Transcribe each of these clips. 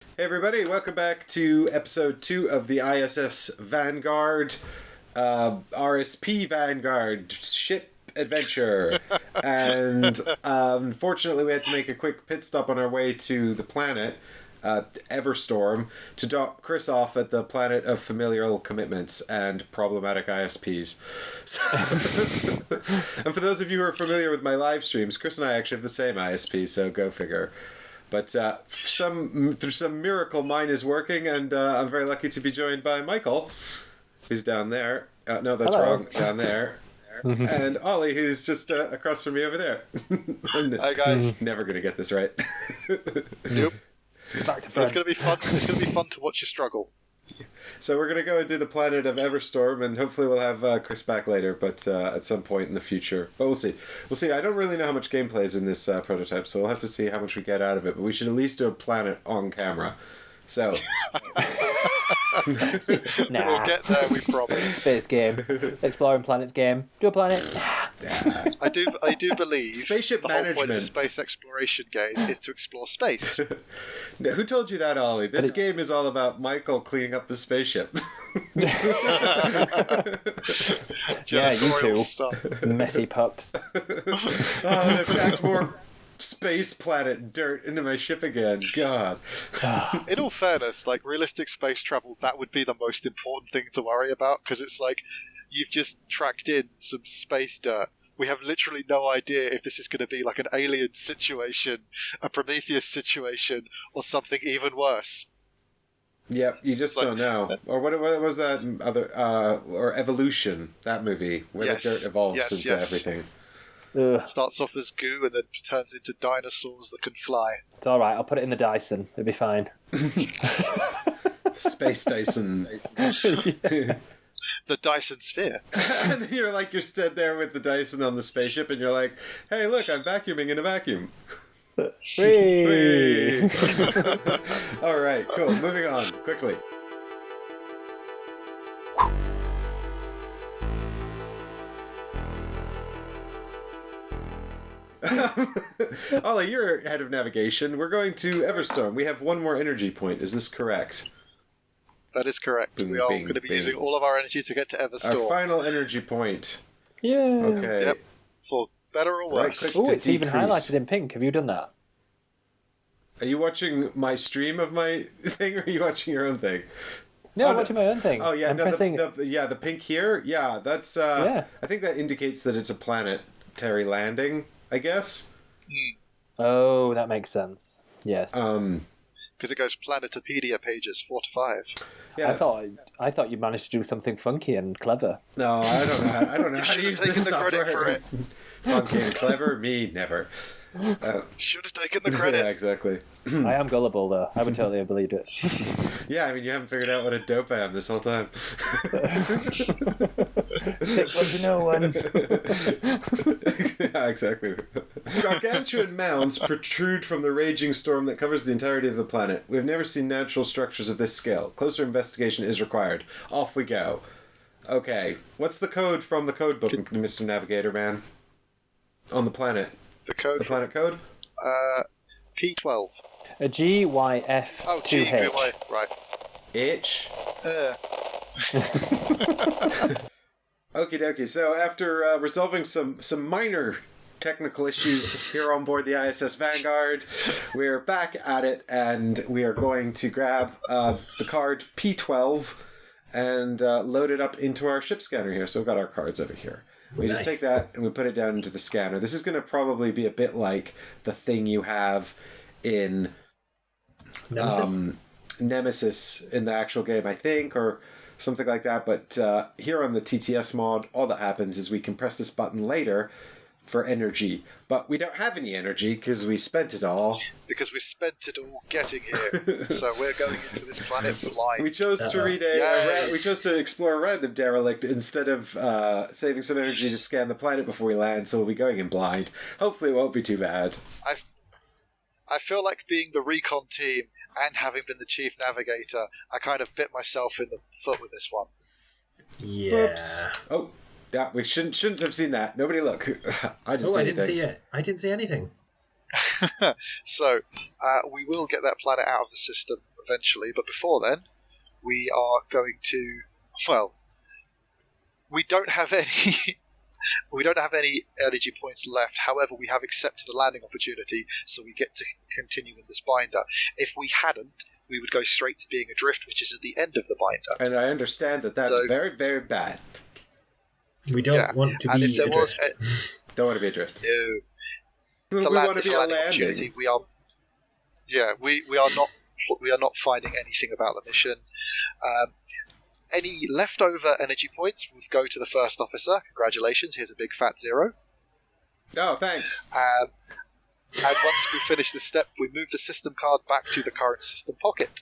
Hey everybody, welcome back to episode 2 of the ISS Vanguard, RSP Vanguard ship adventure. And unfortunately we had to make a quick pit stop on our way to the planet, Everstorm, to drop Chris off at the planet of familial commitments and problematic ISPs. So and for those of you who are familiar with my live streams, Chris and I actually have the same ISP, so go figure. But through some miracle, mine is working, and I'm very lucky to be joined by Michael, who's down there. No, that's Hello. wrong. Down there. And Ollie, who's just across from me over there. Hi guys. Never going to get this right. Nope. It's back to But front. it's gonna be fun. It's gonna be fun to watch you struggle. So we're going to go and do the planet of Everstorm, and hopefully we'll have Chris back later, but at some point in the future. But we'll see. We'll see. I don't really know how much gameplay is in this prototype, so we'll have to see how much we get out of it. But we should at least do a planet on camera. So... We'll get there, we promise. Space game. Exploring planets game. Do a planet. I do believe Spaceship the whole point of a management. space exploration game is to explore space. Now, who told you that, Ollie? This game is all about Michael cleaning up the spaceship. Yeah, you Janitorial two. stuff. Messy pups. Oh, they've packed more space planet dirt into my ship again. God. In all fairness, like realistic space travel, that would be the most important thing to worry about because it's like you've just tracked in some space dirt. We have literally no idea if this is going to be like an alien situation, a Prometheus situation, or something even worse. Yep, you just Like- don't know. Or what was that other, or Evolution, that movie, where Yes. the dirt evolves Yes, into yes. everything. Ugh. Starts off as goo and then turns into dinosaurs that can fly. It's alright, I'll put it in the Dyson. It'll be fine. Space Dyson. The Dyson Sphere. And you're stood there with the Dyson on the spaceship, and you're like, hey, look, I'm vacuuming in a vacuum. Whee! All right, cool. Moving on, quickly. Ollie, you're head of navigation. We're going to Everstorm. We have one more energy point. Is this correct? That is correct. Bing, We are bing, going to be bing. using all of our energy to get to Our Everstorm. final energy point. Yeah. Okay. Yep. For better or Right, worse. quick. Oh, it's even Decrease. highlighted in pink. Have you done that? Are you watching my stream of my thing, or are you watching your own thing? No, Oh, I'm no. watching my own thing. Oh yeah, I'm no, pressing. the pink here. Yeah, that's. Yeah. I think that indicates that it's a planetary landing. I guess. Oh, that makes sense. Yes. Because it goes Planetopedia pages 4 to 5. Yeah. I thought you managed to do something funky and clever. No, I don't know. I don't know You how to should have use taken this the software. credit for it. Funky and clever, me never. Should have taken the Yeah, credit. exactly. I am gullible though. I would totally have believed it. Yeah, I mean, you haven't figured out what a dope I am this whole time. 6 1 to no one. Yeah, exactly. Gargantuan mounds protrude from the raging storm that covers the entirety of the planet. We have never seen natural structures of this scale. Closer investigation is required. Off we go. Okay, what's the code from the code book, Mr. Navigator Man? On the planet. The code The planet code? P12. A GYF Oh, G, 2H. right. H. Uh, Okie dokie. So after resolving some minor technical issues here on board the ISS Vanguard, we're back at it, and we are going to grab the card P12 and load it up into our ship scanner here. So we've got our cards over here. We just take that and we put it down into the scanner. This is going to probably be a bit like the thing you have in Nemesis in the actual game, I think, or something like that. But here on the TTS mod, all that happens is we can press this button later for energy. But we don't have any energy because we spent it all. because we spent it all getting here. So we're going into this planet blind. We chose to read Yay. we chose to explore a random derelict instead of saving some energy to scan the planet before we land, so we'll be going in blind. Hopefully it won't be too bad. I feel like being the recon team and having been the chief navigator, I kind of bit myself in the foot with this one. Yeah. Oops. Oh, yeah, we shouldn't have seen that. Nobody look. I didn't Oh, see I didn't anything. see it. I didn't see anything. So, we will get that planet out of the system eventually, but before then, we are going to... Well, we don't have any... We don't have any energy points left. However, we have accepted a landing opportunity, so we get to continue in this binder. If we hadn't, we would go straight to being adrift, which is at the end of the binder. And I understand that that's very, very bad. We don't want to be adrift. Don't want to be adrift. No. We want to be a landing opportunity. We are not finding anything about the mission. Any leftover energy points would go to the first officer. Congratulations, here's a big fat 0. Oh, thanks. And once we finish this step, we move the system card back to the current system pocket.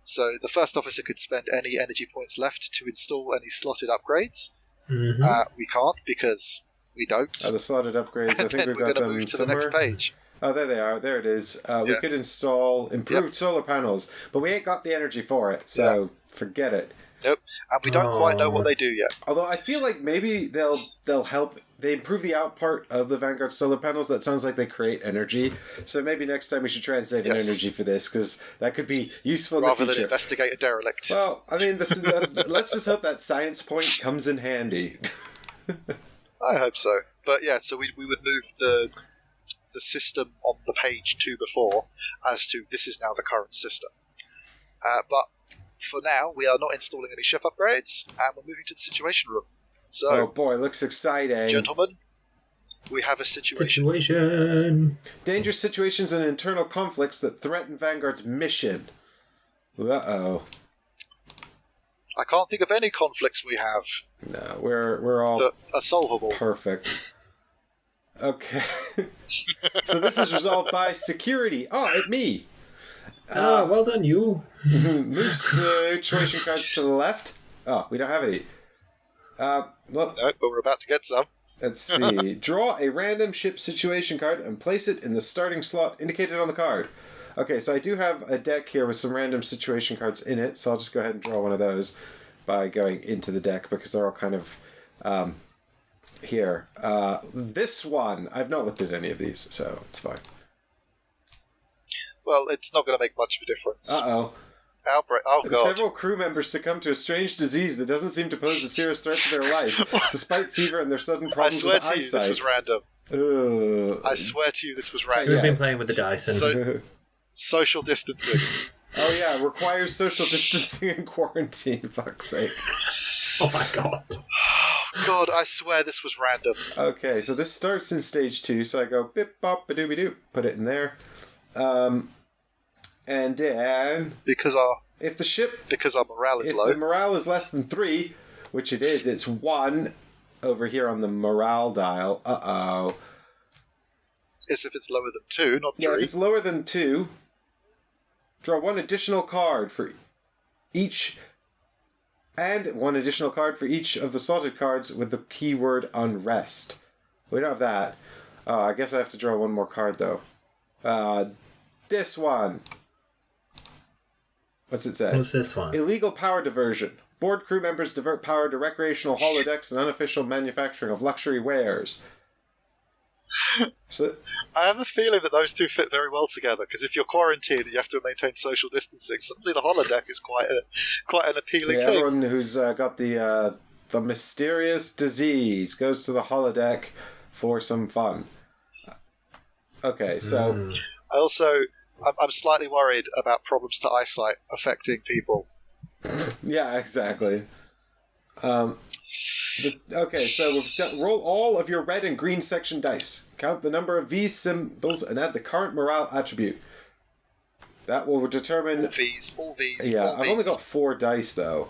So the first officer could spend any energy points left to install any slotted upgrades. Mm-hmm. We can't because we don't. The slotted upgrades, I think we've we're got them going to move to somewhere. the next page. Oh, there they are. There it is. We could install improved solar panels, but we ain't got the energy for it, so forget it. Nope, and we don't quite know what they do yet. Although I feel like maybe they'll help. They improve the out part of the Vanguard solar panels. That sounds like they create energy. So maybe next time we should try and save an energy for this, because that could be useful in the future. Rather than investigate a derelict. Well, I mean, let's just hope that science point comes in handy. I hope so. But yeah, so we would move the system on the page to before as to this is now the current system. But for now, we are not installing any ship upgrades, and we're moving to the situation room. So, oh boy, looks exciting. Gentlemen, we have a situation. Dangerous situations and internal conflicts that threaten Vanguard's mission. Uh-oh. I can't think of any conflicts we have. No, we're all that are solvable. Perfect. Okay. So this is resolved by security. Oh, me. Well done, you. Move situation cards to the left. Oh, we don't have any. No, but we're about to get some. Let's see. Draw a random ship situation card and place it in the starting slot indicated on the card. Okay, so I do have a deck here with some random situation cards in it, so I'll just go ahead and draw one of those by going into the deck because they're all kind of here. This one, I've not looked at any of these, so it's fine. Well, it's not going to make much of a difference. Uh-oh. Outbreak. Oh, God. Several crew members succumb to a strange disease that doesn't seem to pose a serious threat to their life, despite fever and their sudden problems with eyesight. I swear to you, this was random. I swear to you, this was random. Who's been playing with the dice? And... social distancing. Oh, yeah, requires social distancing and quarantine, fuck's sake. Oh, my God. Oh, God, I swear this was random. Okay, so this starts in stage 2, so I go bip bop ba dooby doo, put it in there. And then because our morale is low. If the morale is less than 3, which it is, it's 1 over here on the morale dial. Uh-oh. As if it's lower than 2, not 3. Yeah, if it's lower than 2, draw 1 additional card for each, and 1 additional card for each of the slotted cards with the keyword unrest. We don't have that. I guess I have to draw 1 more card, though. This one. What's it say? What's this one? Illegal power diversion. Board crew members divert power to recreational holodecks and unofficial manufacturing of luxury wares. So, I have a feeling that those two fit very well together, because if you're quarantined and you have to maintain social distancing, suddenly the holodeck is quite an appealing thing. Everyone who's got the mysterious disease goes to the holodeck for some fun. Okay, so... I'm slightly worried about problems to eyesight affecting people. Yeah, exactly. Okay, so we've got, roll all of your red and green section dice. Count the number of V symbols and add the current morale attribute. That will determine... All Vs. Yeah, all I've only got 4 dice, though.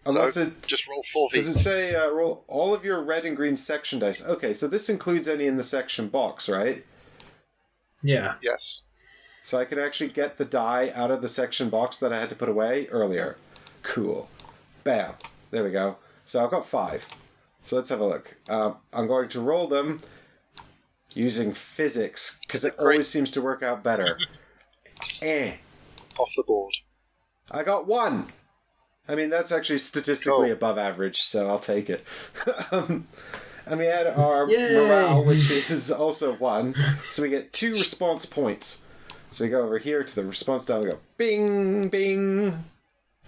So, just roll 4 Vs. Does it say roll all of your red and green section dice? Okay, so this includes any in the section box, right? Yeah. Yes. So I can actually get the die out of the section box that I had to put away earlier. Cool. Bam. There we go. So I've got 5. So let's have a look. I'm going to roll them using physics, because it always seems to work out better. Off the board. I got 1. I mean, that's actually statistically above average, so I'll take it. And we add our morale, which is also 1. So we get 2 response points. So we go over here to the response dial. We go bing, bing.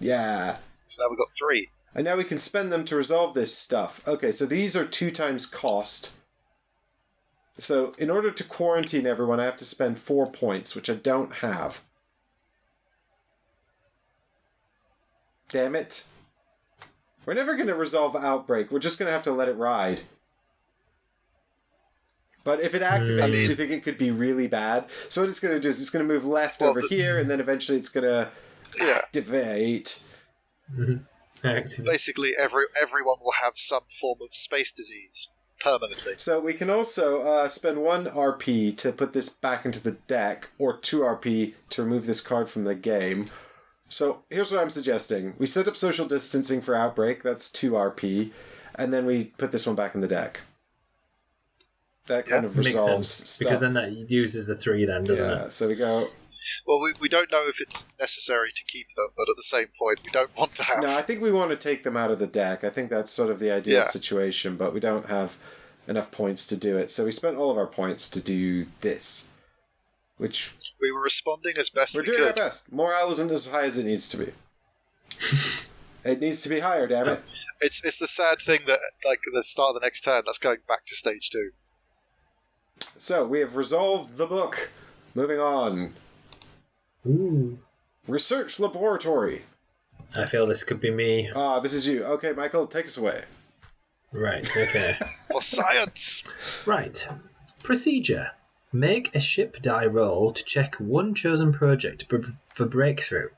Yeah. So now we've got 3. And now we can spend them to resolve this stuff. Okay, so these are 2 times cost. So in order to quarantine everyone, I have to spend 4 points, which I don't have. Damn it. We're never going to resolve Outbreak. We're just going to have to let it ride. But if it activates, do you think it could be really bad? So what it's going to do is it's going to move left over here, and then eventually it's going to activate. Basically, everyone will have some form of space disease permanently. So we can also spend 1 RP to put this back into the deck, or 2 RP to remove this card from the game. So here's what I'm suggesting. We set up social distancing for Outbreak, that's 2 RP, and then we put this one back in the deck. That kind of resolves makes sense, stuff. because then that uses the 3 then, doesn't it? So we go... Well, we don't know if it's necessary to keep them, but at the same point, we don't want to have... No, I think we want to take them out of the deck. I think that's sort of the ideal situation, but we don't have enough points to do it. So we spent all of our points to do this, which... We were responding as best we could. We're doing our best. Morale isn't as high as it needs to be. It needs to be higher, damn it. It's the sad thing that, like, at the start of the next turn, that's going back to stage 2. So, we have resolved the book. Moving on. Ooh. Research Laboratory. I feel this could be me. Ah, this is you. Okay, Michael, take us away. Right, okay. For science! Right. Procedure. Make a ship die roll to check one chosen project for breakthrough.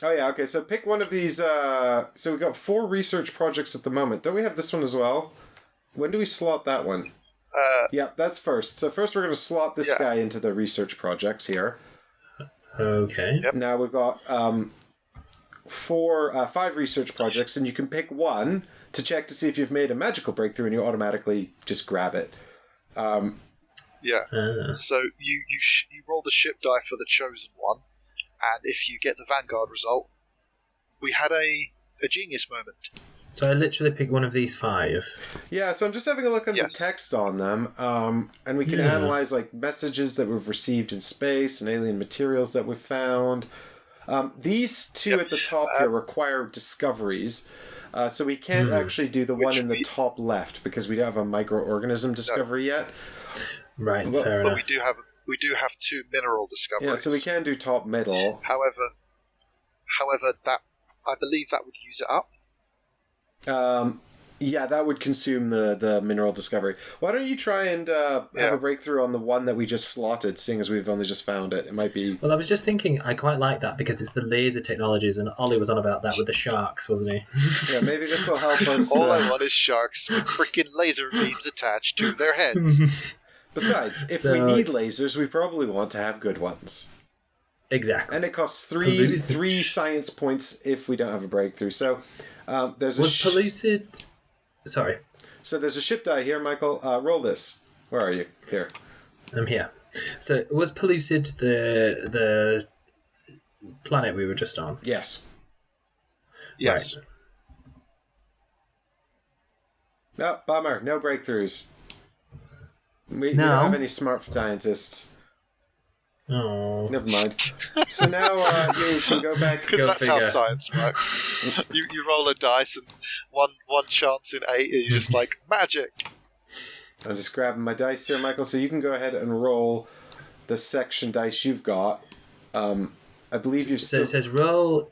Oh yeah, okay, so pick one of these, so we've got 4 research projects at the moment. Don't we have this one as well? When do we slot that one? Yep, that's first. So first we're going to slot this guy into the research projects here. Okay. Yep. Now we've got 5 research projects, and you can pick one to check to see if you've made a magical breakthrough, and you automatically just grab it. So you roll the ship die for the chosen one, and if you get the Vanguard result, we had a genius moment. So I literally pick one of these 5. Yeah, so I'm just having a look at the text on them, and we can analyze like messages that we've received in space and alien materials that we've found. These 2 at the top here require discoveries, so we can't actually do the one in the top left because we don't have a microorganism discovery yet. Right, fair enough. But we do have 2 mineral discoveries. Yeah, so we can do top middle. However, that I believe that would use it up. Yeah, that would consume the mineral discovery. Why don't you try and have a breakthrough on the one that we just slotted, seeing as we've only just found it? It might be... Well, I was just thinking, I quite like that because it's the laser technologies, and Ollie was on about that with the sharks, wasn't he? Yeah, maybe this will help us... All I want is sharks with freaking laser beams attached to their heads. Besides, if we need lasers, we probably want to have good ones. Exactly. And it costs 3 science points if we don't have a breakthrough. So there's a... Pellucid... Sorry. So there's a ship die here, Michael. Roll this. Where are you? Here. I'm here. So was Pellucid the planet we were just on? Yes. Yes. Right. No, bummer. No breakthroughs. We don't have any smart scientists. Oh. Never mind. So now you can go back. Because that's how science works. you roll a dice and one chance in 8 and you're just like, magic! I'm just grabbing my dice here, Michael, so you can go ahead and roll the section dice you've got. I believe you've So it says roll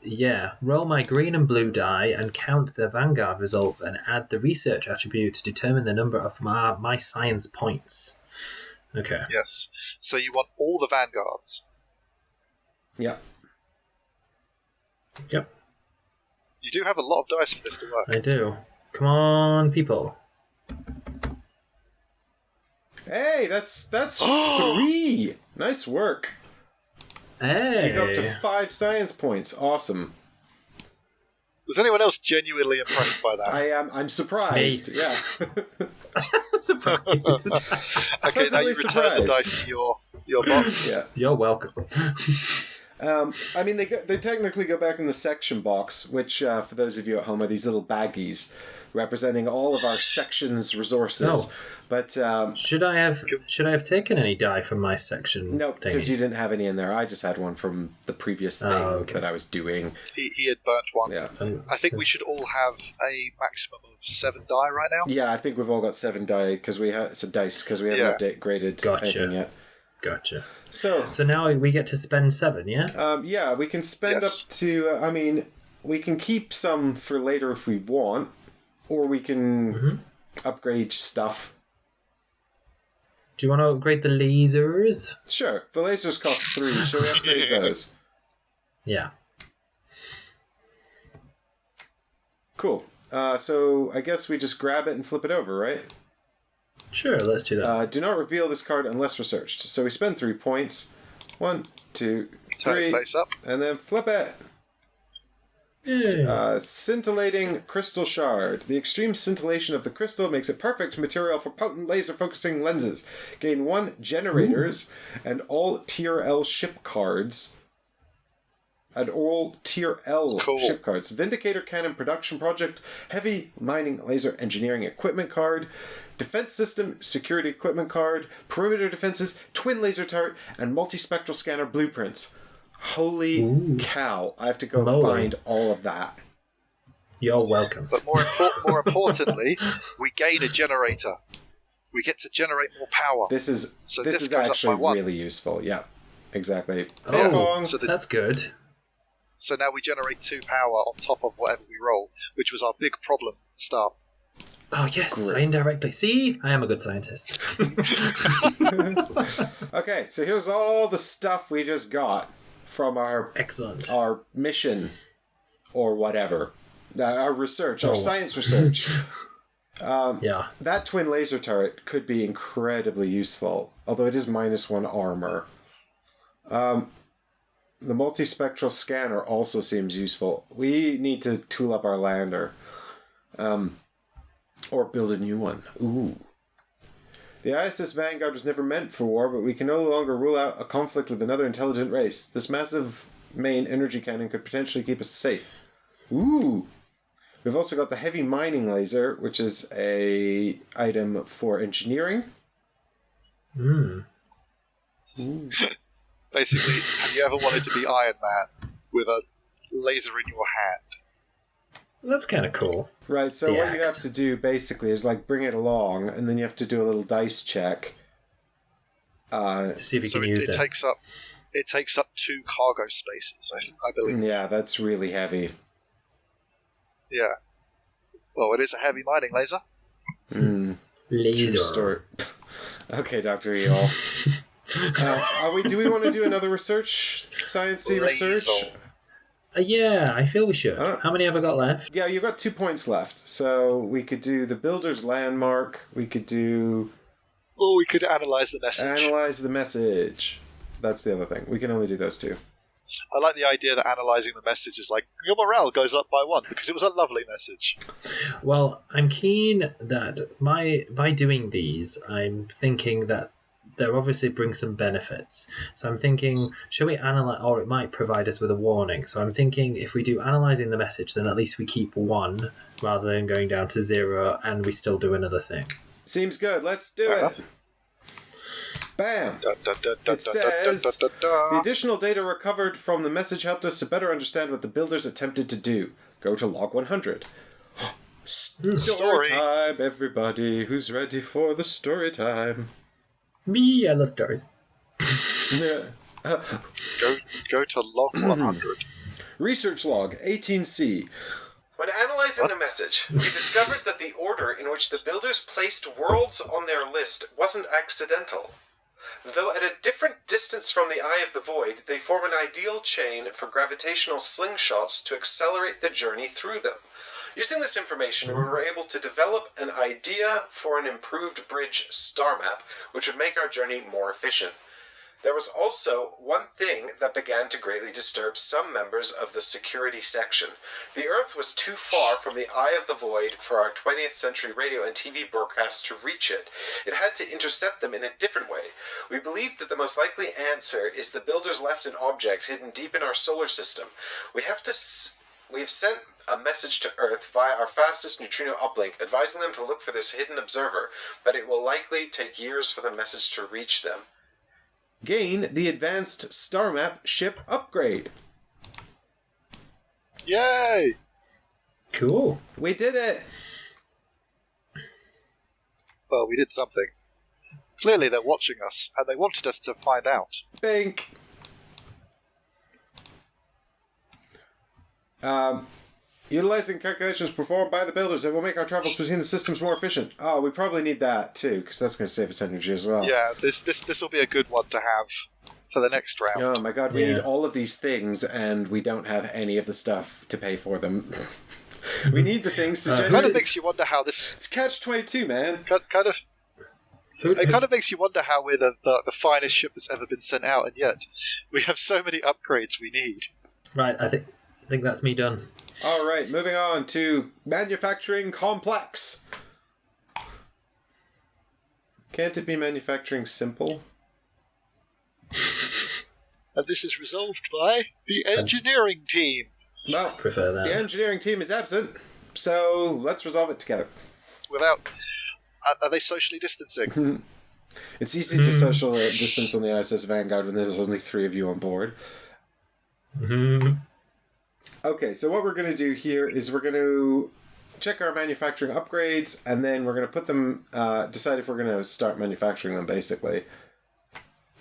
my green and blue die and count the Vanguard results and add the research attribute to determine the number of my science points. Okay. Yes. So you want all the Vanguards. Yeah. Yep. You do have a lot of dice for this to work. I do. Come on, people. Hey, that's 3. Nice work. Hey. You got up to 5 science points. Awesome. Was anyone else genuinely impressed by that? I'm surprised. Me. Yeah. Surprised. Okay, now you return the dice to your box. Yeah. You're welcome. I mean, they technically go back in the section box, which, for those of you at home, are these little baggies. representing all of our section's resources. Oh. But Should I have taken any die from my section? no, because thingy? you didn't have any in there. I just had one from the previous thing okay. that I was doing. He had burnt one. Yeah. So- I think we should all have a maximum of 7 die right now. Yeah, I think we've all got 7 die because we have dice because we haven't upgraded Gotcha. anything yet. Gotcha. So now we get to spend 7, yeah? yeah, we can spend Yes. up to. We can keep some for later if we want, or we can upgrade stuff. Do you want to upgrade the lasers? Sure, the lasers cost 3, so we upgrade those. Yeah. Cool. So I guess we just grab it and flip it over, right? Sure, let's do that. Do not reveal this card unless researched. So we spend 3 points. 1, 2, Turn 3, it face up. and then flip it. Scintillating crystal shard. The extreme scintillation of the crystal makes it perfect material for potent laser focusing lenses. Gain 1 generators and all tier L ship cards. And all tier L ship cards. Vindicator cannon production project. Heavy mining laser engineering equipment card. Defense system security equipment card. Perimeter defenses. Twin laser turret. And multispectral scanner blueprints. Holy cow. I have to go find all of that. You're welcome. But more importantly, we gain a generator. We get to generate more power. This is this goes up actually by 1. really useful. Yeah, exactly. Oh, So that's good. So now we generate 2 power on top of whatever we roll, which was our big problem at the start. Oh, yes, Great. I indirectly. See? I am a good scientist. Okay, so here's all the stuff we just got from our Excellent. mission or whatever. Our research, our science research. Yeah. That twin laser turret could be incredibly useful, although it is -1 armor. The multispectral scanner also seems useful. We need to tool up our lander. Or build a new one. Ooh. The ISS Vanguard was never meant for war, but we can no longer rule out a conflict with another intelligent race. This massive main energy cannon could potentially keep us safe. Ooh. We've also got the heavy mining laser, which is a item for engineering. Hmm. Basically, have you ever wanted to be Iron Man with a laser in your hand? That's kind of cool. Right, so The what you have axe. to do basically is like bring it along, and then you have to do a little dice check. To see if you So can it use it. takes up 2 cargo spaces, I believe. Yeah, that's really heavy. Yeah. Well, it is a heavy mining laser. True Laser. story. Okay, Dr. Eol. Do we want to do another research? Sciencey research? Laser. Yeah, I feel we should. Oh. How many have I got left? Yeah, you've got 2 points left. So we could do the builder's landmark. We could do Or we could analyse the message. analyze the message. That's the other thing. We can only do those 2. I like the idea that analysing the message is like, your morale goes up by 1, because it was a lovely message. Well, I'm keen that by doing these, I'm thinking that they'll obviously bring some benefits. So I'm thinking, shall we analyze, or it might provide us with a warning. So I'm thinking if we do analysing the message, then at least we keep 1 rather than going down to 0 and we still do another thing. Seems good. Let's do Fair it. enough. Bam. It says, The additional data recovered from the message helped us to better understand what the builders attempted to do. Go to log 100. Story time, everybody. Who's ready for the story time? Me, I love stories. Yeah. Go to log 100. Research log 18C. When analyzing the message, we discovered that the order in which the builders placed worlds on their list wasn't accidental. Though at a different distance from the eye of the void, they form an ideal chain for gravitational slingshots to accelerate the journey through them. Using this information, we were able to develop an idea for an improved bridge star map, which would make our journey more efficient. There was also one thing that began to greatly disturb some members of the security section. The Earth was too far from the eye of the void for our 20th century radio and TV broadcasts to reach it. It had to intercept them in a different way. We believe that the most likely answer is the builders left an object hidden deep in our solar system. We we've sent a message to Earth via our fastest neutrino uplink, advising them to look for this hidden observer, but it will likely take years for the message to reach them. Gain the advanced star map ship upgrade. Yay! Cool. We did it! Well, we did something. Clearly they're watching us, and they wanted us to find out. Bink! Utilizing calculations performed by the builders, it will make our travels between the systems more efficient. Oh, we probably need that too, because that's going to save us energy as well. Yeah, this will be a good one to have for the next round. Oh my god, we need all of these things, and we don't have any of the stuff to pay for them. We need the things to It generate... kind of makes you wonder how this... It's catch-22, man. It kind of makes you wonder how we're the finest ship that's ever been sent out, and yet we have so many upgrades we need. Right, I think that's me done. All right, moving on to manufacturing complex. Can't it be manufacturing simple? And this is resolved by the engineering team. No, Prefer that. the engineering team is absent, so let's resolve it together. Without... Are they socially distancing? It's easy to social distance on the ISS Vanguard when there's only 3 of you on board. Okay, so what we're going to do here is we're going to check our manufacturing upgrades, and then we're going to put them, decide if we're going to start manufacturing them, basically.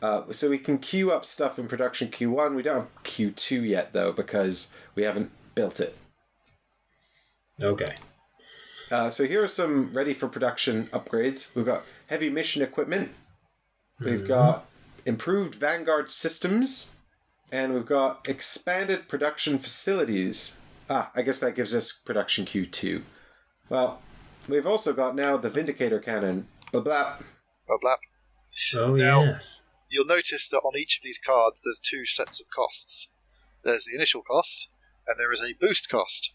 So we can queue up stuff in production Q1. We don't have Q2 yet, though, because we haven't built it. Okay. So here are some ready for production upgrades. We've got heavy mission equipment. We've got improved Vanguard systems. And we've got expanded production facilities. I guess that gives us production Q2. Well, we've also got now the Vindicator cannon. Blah blah. Blah, blah. Oh, Now- yes. You'll notice that on each of these cards there's 2 sets of costs. There's the initial cost, and there is a boost cost.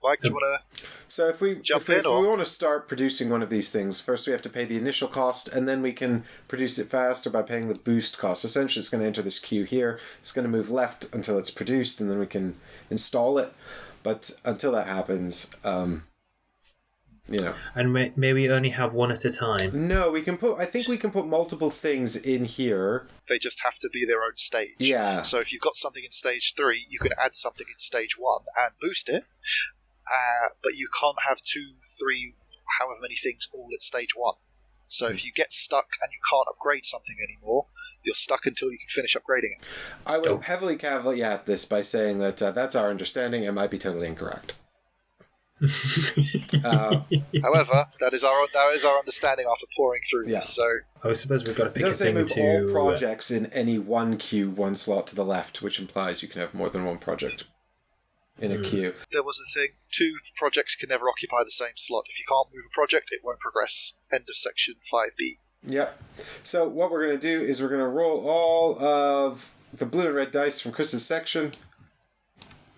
Mike, do you want to... So if we Jump if in, or- we want to start producing one of these things, first we have to pay the initial cost, and then we can produce it faster by paying the boost cost. Essentially, it's going to enter this queue here. It's going to move left until it's produced, and then we can install it. But until that happens, And may we only have one at a time? no, we can put. I think we can put multiple things in here. They just have to be their own stage. Yeah. So if you've got something in stage 3, you can add something in stage 1 and boost it. But you can't have 2, 3, however many things all at stage 1. So if you get stuck and you can't upgrade something anymore, you're stuck until you can finish upgrading it. I would heavily caveat this by saying that that's our understanding. It might be totally incorrect. However, that is our understanding after pouring through Yeah. this. So I suppose we've got to It pick a does say thing move to... all projects in any one queue, one slot to the left, which implies you can have more than one project in a queue. there was a thing: 2 projects can never occupy the same slot. If you can't move a project, it won't progress. End of section 5B. Yep. So what we're going to do is we're going to roll all of the blue and red dice from Chris's section,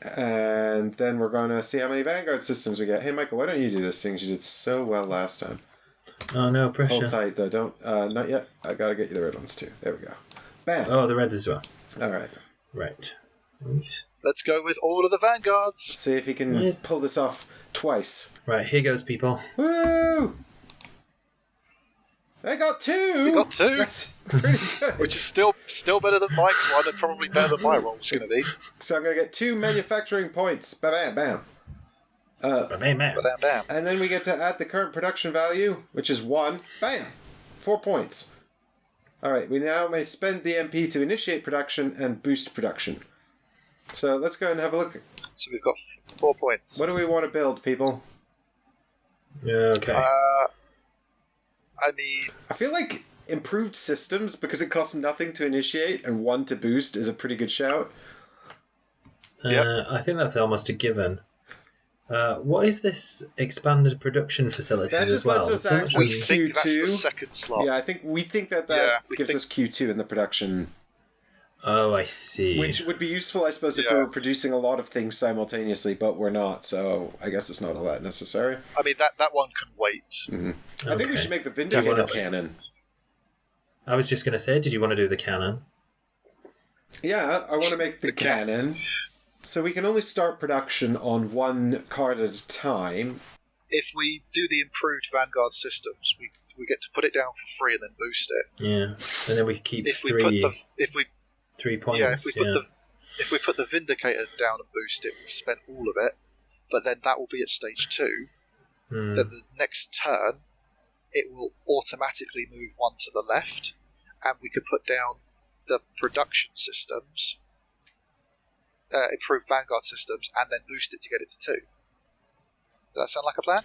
and then we're going to see how many Vanguard systems we get. Hey, Michael, why don't you do this thing? You did so well last time. Oh, no, pressure. Hold tight, though. Don't. Not yet. I got to get you the red ones, too. There we go. Bam. Oh, the red as well. All right. Right. Let's go with all of the Vanguards. See if he can Nice. pull this off twice. Right, here goes, people. Woo! I got 2! You got 2, That's pretty good. which is still better than Mike's one, and probably better than my roll's going to be. So I'm going to get 2 manufacturing points. Bam, bam. Bam, bam. Bam, bam. And then we get to add the current production value, which is 1. Bam! 4 points. Alright, we now may spend the MP to initiate production and boost production. So let's go and have a look. So we've got 4 points. What do we want to build, people? Okay. I mean, I feel like improved systems, because it costs nothing to initiate and 1 to boost, is a pretty good shout. I think that's almost a given. What is this expanded production facilities That as just well? lets us Some- actually- we think that's the Q2. second slot. Yeah, we think that Yeah, we gives think- us Q2 in the production. Oh, I see. Which would be useful, I suppose, if Yeah. we were producing a lot of things simultaneously, but we're not, so I guess it's not all that necessary. I mean, that one can wait. I think we Okay. should make the Do you Vindicator wanna- cannon. I was just going to say, did you want to do the cannon? Yeah, I want to make the The ca- cannon. So we can only start production on one card at a time. If we do the improved Vanguard systems, we get to put it down for free and then boost it. Yeah, and then we keep If we 3 points. Yeah, if we put the Vindicator down and boost it, we've spent all of it. But then that will be at stage 2. Then the next turn, it will automatically move 1 to the left, and we could put down the production systems, improved Vanguard systems, and then boost it to get it to 2. Does that sound like a plan?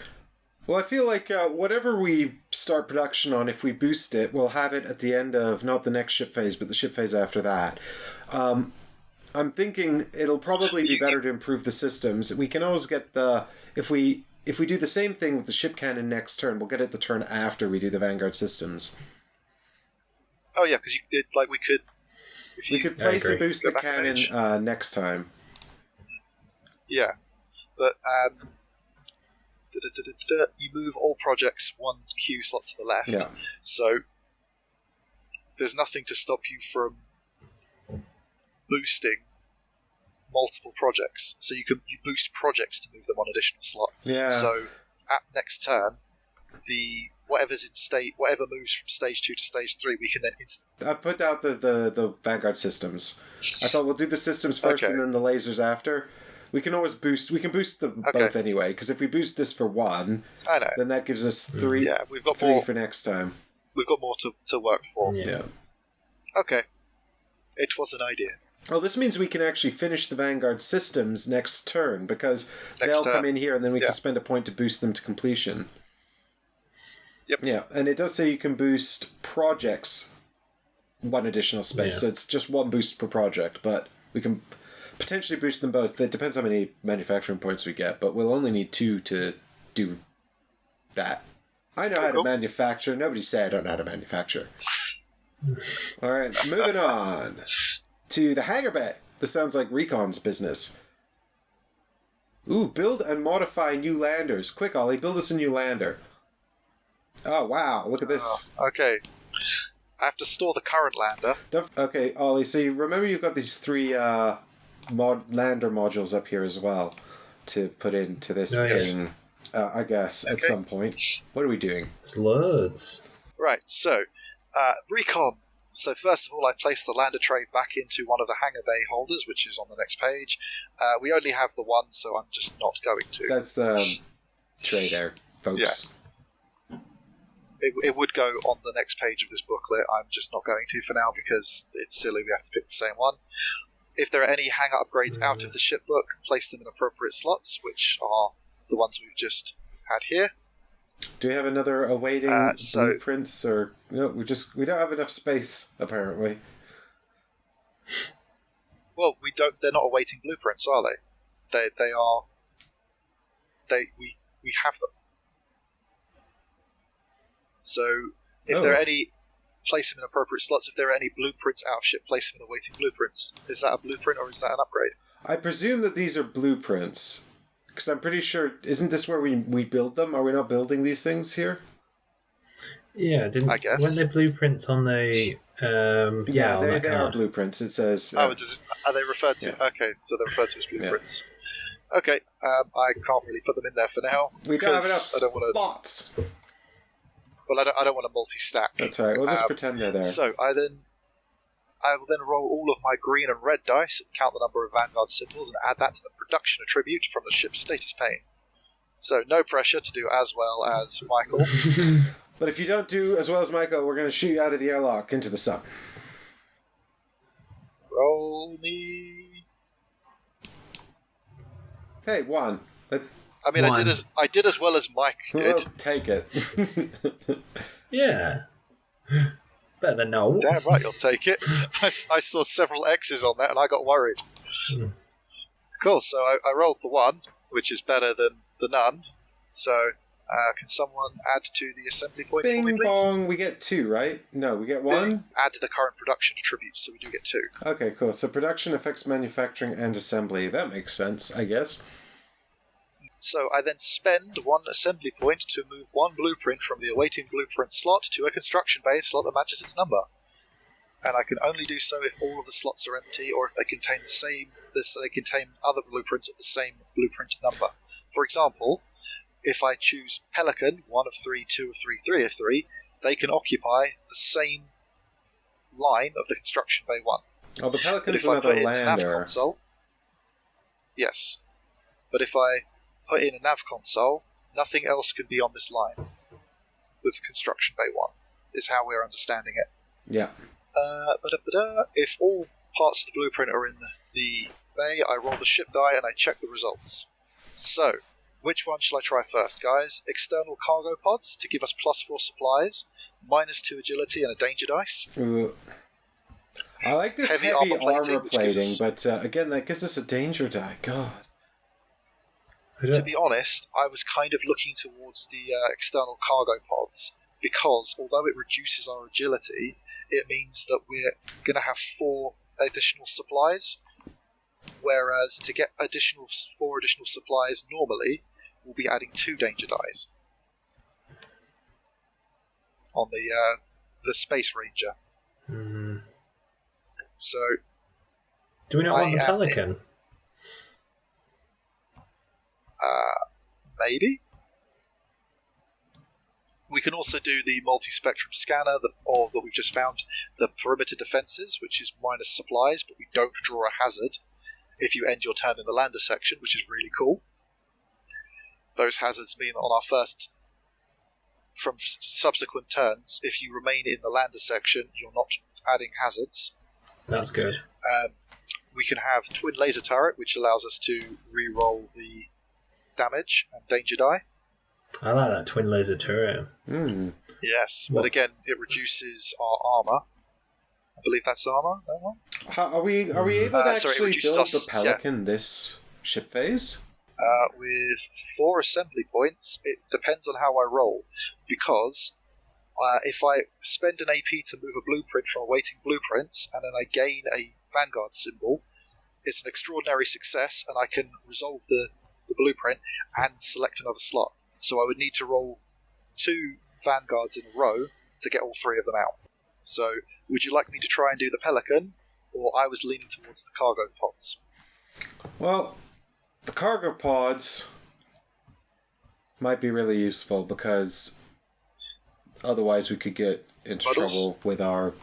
Well, I feel like whatever we start production on, if we boost it, we'll have it at the end of not the next ship phase, but the ship phase after that. I'm thinking it'll probably be better to improve the systems. We can always get if we do the same thing with the ship cannon next turn, we'll get it the turn after we do the Vanguard systems. Oh yeah, because we could place and boost the cannon next time. Yeah, but you move all projects 1 queue slot to the left. Yeah. So there's nothing to stop you from boosting multiple projects. So you boost projects to move them on additional slot. Yeah. So at next turn, whatever's in state, whatever moves from stage 2 to stage 3, we can then I put out the Vanguard systems. I thought we'll do the systems first and then the lasers after. We can always boost. We can boost them both anyway. Because if we boost this for 1, I know. then that gives us 3. Yeah, we've got 3 more for next time. We've got more to work for. Yeah. Okay. It was an idea. Well, this means we can actually finish the Vanguard systems next turn because they'll come in here and then we can spend a point to boost them to completion. Yep. Yeah, and it does say you can boost projects 1 additional space, so it's just 1 boost per project, but we can potentially boost them both. It depends how many manufacturing points we get, but we'll only need 2 to do that. I know how to manufacture. Nobody say I don't know how to manufacture. Alright, moving on to the hangar bay. This sounds like Recon's business. Ooh, build and modify new landers. Quick, Ollie, build us a new lander. Oh, wow, look at this. Okay. I have to store the current lander. Okay, Ollie, so you remember you've got these 3 lander modules up here as well to put into this thing, I guess, at some point. What are we doing? There's loads. Right, so, Recon. So first of all, I placed the lander tray back into one of the hangar bay holders, which is on the next page. We only have the 1, so I'm just not going to. That's the tray there, folks. Yeah. It would go on the next page of this booklet. I'm just not going to for now because it's silly. We have to pick the same one. If there are any hangar upgrades out of the ship book, place them in appropriate slots, which are the ones we've just had here. Do we have another awaiting blueprints, or no? We don't have enough space apparently. Well, we don't. They're not awaiting blueprints, are they? They are. We have them. So, if there are any, place them in appropriate slots. If there are any blueprints out of ship, place them in awaiting blueprints. Is that a blueprint or is that an upgrade? I presume that these are blueprints. Because I'm pretty sure, isn't this where we build them? Are we not building these things here? Yeah, I guess. Weren't there blueprints on the... they are blueprints. It says... are they referred to? Yeah. Okay, so they're referred to as blueprints. Yeah. Okay, I can't really put them in there for now. We don't have enough slots. Well, I don't want to multi-stack. That's all right. We'll just pretend they're there. So I will then roll all of my green and red dice and count the number of Vanguard symbols and add that to the production attribute from the ship's status pane. So no pressure to do as well as Michael. But if you don't do as well as Michael, we're going to shoot you out of the airlock into the sun. Roll me. Hey, 1. I mean, I did as well as Mike did. Well, take it. Yeah. Better than no. Damn right, you'll take it. I saw several X's on that and I got worried. Cool, so I rolled the 1, which is better than the none. So, can someone add to the assembly point Bing for me, please? bong, we get 2, right? No, we get 1? Add to the current production attribute, so we do get 2. Okay, cool. So production affects manufacturing and assembly. That makes sense, I guess. So I then spend 1 assembly point to move 1 blueprint from the awaiting blueprint slot to a construction bay slot that matches its number. and I can only do so if all of the slots are empty or if they contain they contain other blueprints of the same blueprint number. For example, if I choose Pelican, 1 of 3, 2 of 3, 3 of 3, they can occupy the same line of the construction bay 1. Oh, the Pelican's But if I another put in a nav lander. console, yes. But if I put in a nav console, nothing else can be on this line with construction bay 1, is how we're understanding it. Yeah. If all parts of the blueprint are in the bay, I roll the ship die and I check the results. So, which one shall I try first, guys? External cargo pods to give us +4 supplies, -2 agility and a danger dice. Ooh. I like this heavy armor armor which gives plating, us- but again, that gives us a danger die. God. To be honest, I was kind of looking towards the external cargo pods because although it reduces our agility, it means that we're going to have 4 additional supplies, whereas to get 4 additional supplies normally, we'll be adding 2 danger dice on the Space Ranger. Mm. So Do we not want the am Pelican? maybe we can also do the multi-spectrum scanner that we've just found, the perimeter defenses, which is minus supplies, but we don't draw a hazard if you end your turn in the lander section, which is really cool. Those hazards mean on our first, from subsequent turns, if you remain in the lander section, you're not adding hazards. That's good. We can have twin laser turret, which allows us to re-roll the damage and danger die. I like that twin laser turret. Yes, but again, it reduces our armor. I believe that's armor. That one. Are we able to sorry, it actually reduces build us- the Pelican this ship phase? With 4 assembly points, it depends on how I roll. Because if I spend an AP to move a blueprint from awaiting blueprints, and then I gain a Vanguard symbol, it's an extraordinary success, and I can resolve the blueprint and select another slot. So I would need to roll 2 Vanguards in a row to get all 3 of them out. So, would you like me to try and do the Pelican, or I was leaning towards the cargo pods? Well, the cargo pods might be really useful because otherwise we could get into Puddles? trouble with our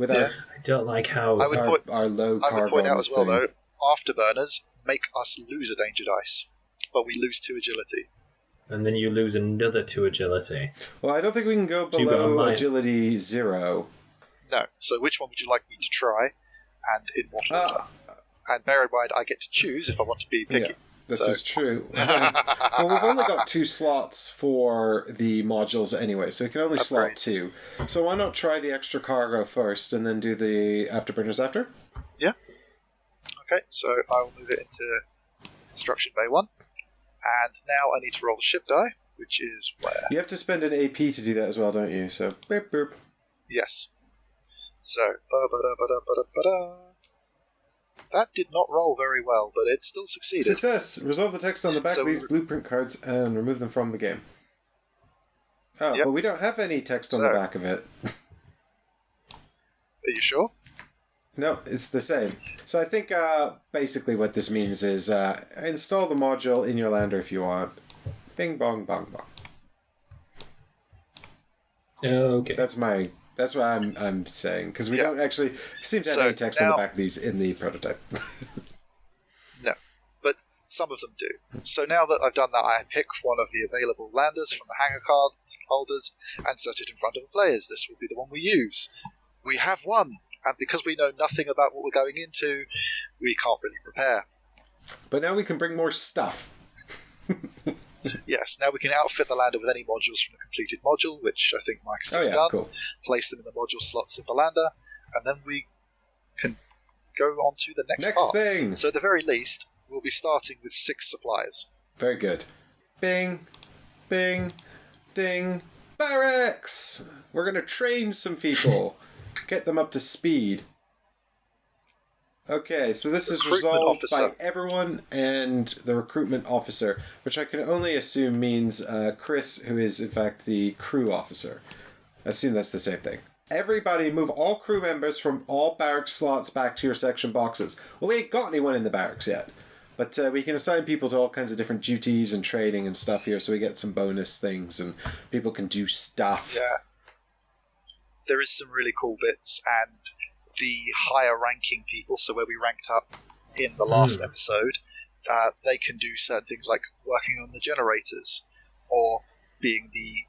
I don't like how. I would point- our low I cargo would point on out this as well, thing. though, afterburners make us lose a danger dice, but we lose 2 agility. And then you lose another 2 agility. Well, I don't think we can go Gee, but I below might. agility 0. No, so which one would you like me to try, and in what order? And bear in mind, I get to choose if I want to be picky. Yeah, this So- is true. Well, we've only got 2 slots for the modules anyway, so we can only slot Upgrades. 2. So why not try the extra cargo first and then do the afterburners after? Yeah. Okay, so I will move it into Construction Bay 1. And now I need to roll the ship die, which is where? You have to spend an AP to do that as well, don't you? So, boop, boop. Yes. So, ba-ba-da-ba-da-ba-da-ba-da. That did not roll very well, but it still succeeded. Success! Resolve the text on the back So of these blueprint cards and remove them from the game. Oh, Yep. but we don't have any text on the So- back of it. Are you sure? No, it's the same. So I think basically what this means is install the module in your lander if you want. Bing bong bong bong. Okay. That's what I'm saying because we Yeah. don't actually seem to have So any text on the now- back of these in the prototype. No, but some of them do. So now that I've done that, I pick one of the available landers from the Hangar card holders and set it in front of the players. This will be the one we use. We have one, and because we know nothing about what we're going into, we can't really prepare. But now we can bring more stuff. Yes, now we can outfit the lander with any modules from the completed module, which I think Mike's Oh just yeah, done. cool. Place them in the module slots of the lander, and then we can go on to the next Next part. thing. So at the very least, we'll be starting with 6 supplies. Very good. Bing, bing, ding. Barracks! We're going to train some people. Get them up to speed. Okay, so this is Recruitment resolved officer. by everyone and the recruitment officer, which I can only assume means Chris, who is in fact the crew officer. I assume that's the same thing. everybody move all crew members from all barracks slots back to your section boxes. Well, we ain't got anyone in the barracks yet. But we can assign people to all kinds of different duties and training and stuff here, so we get some bonus things and people can do stuff. Yeah. There is some really cool bits, and the higher ranking people, so where we ranked up in the last episode, they can do certain things like working on the generators, or being the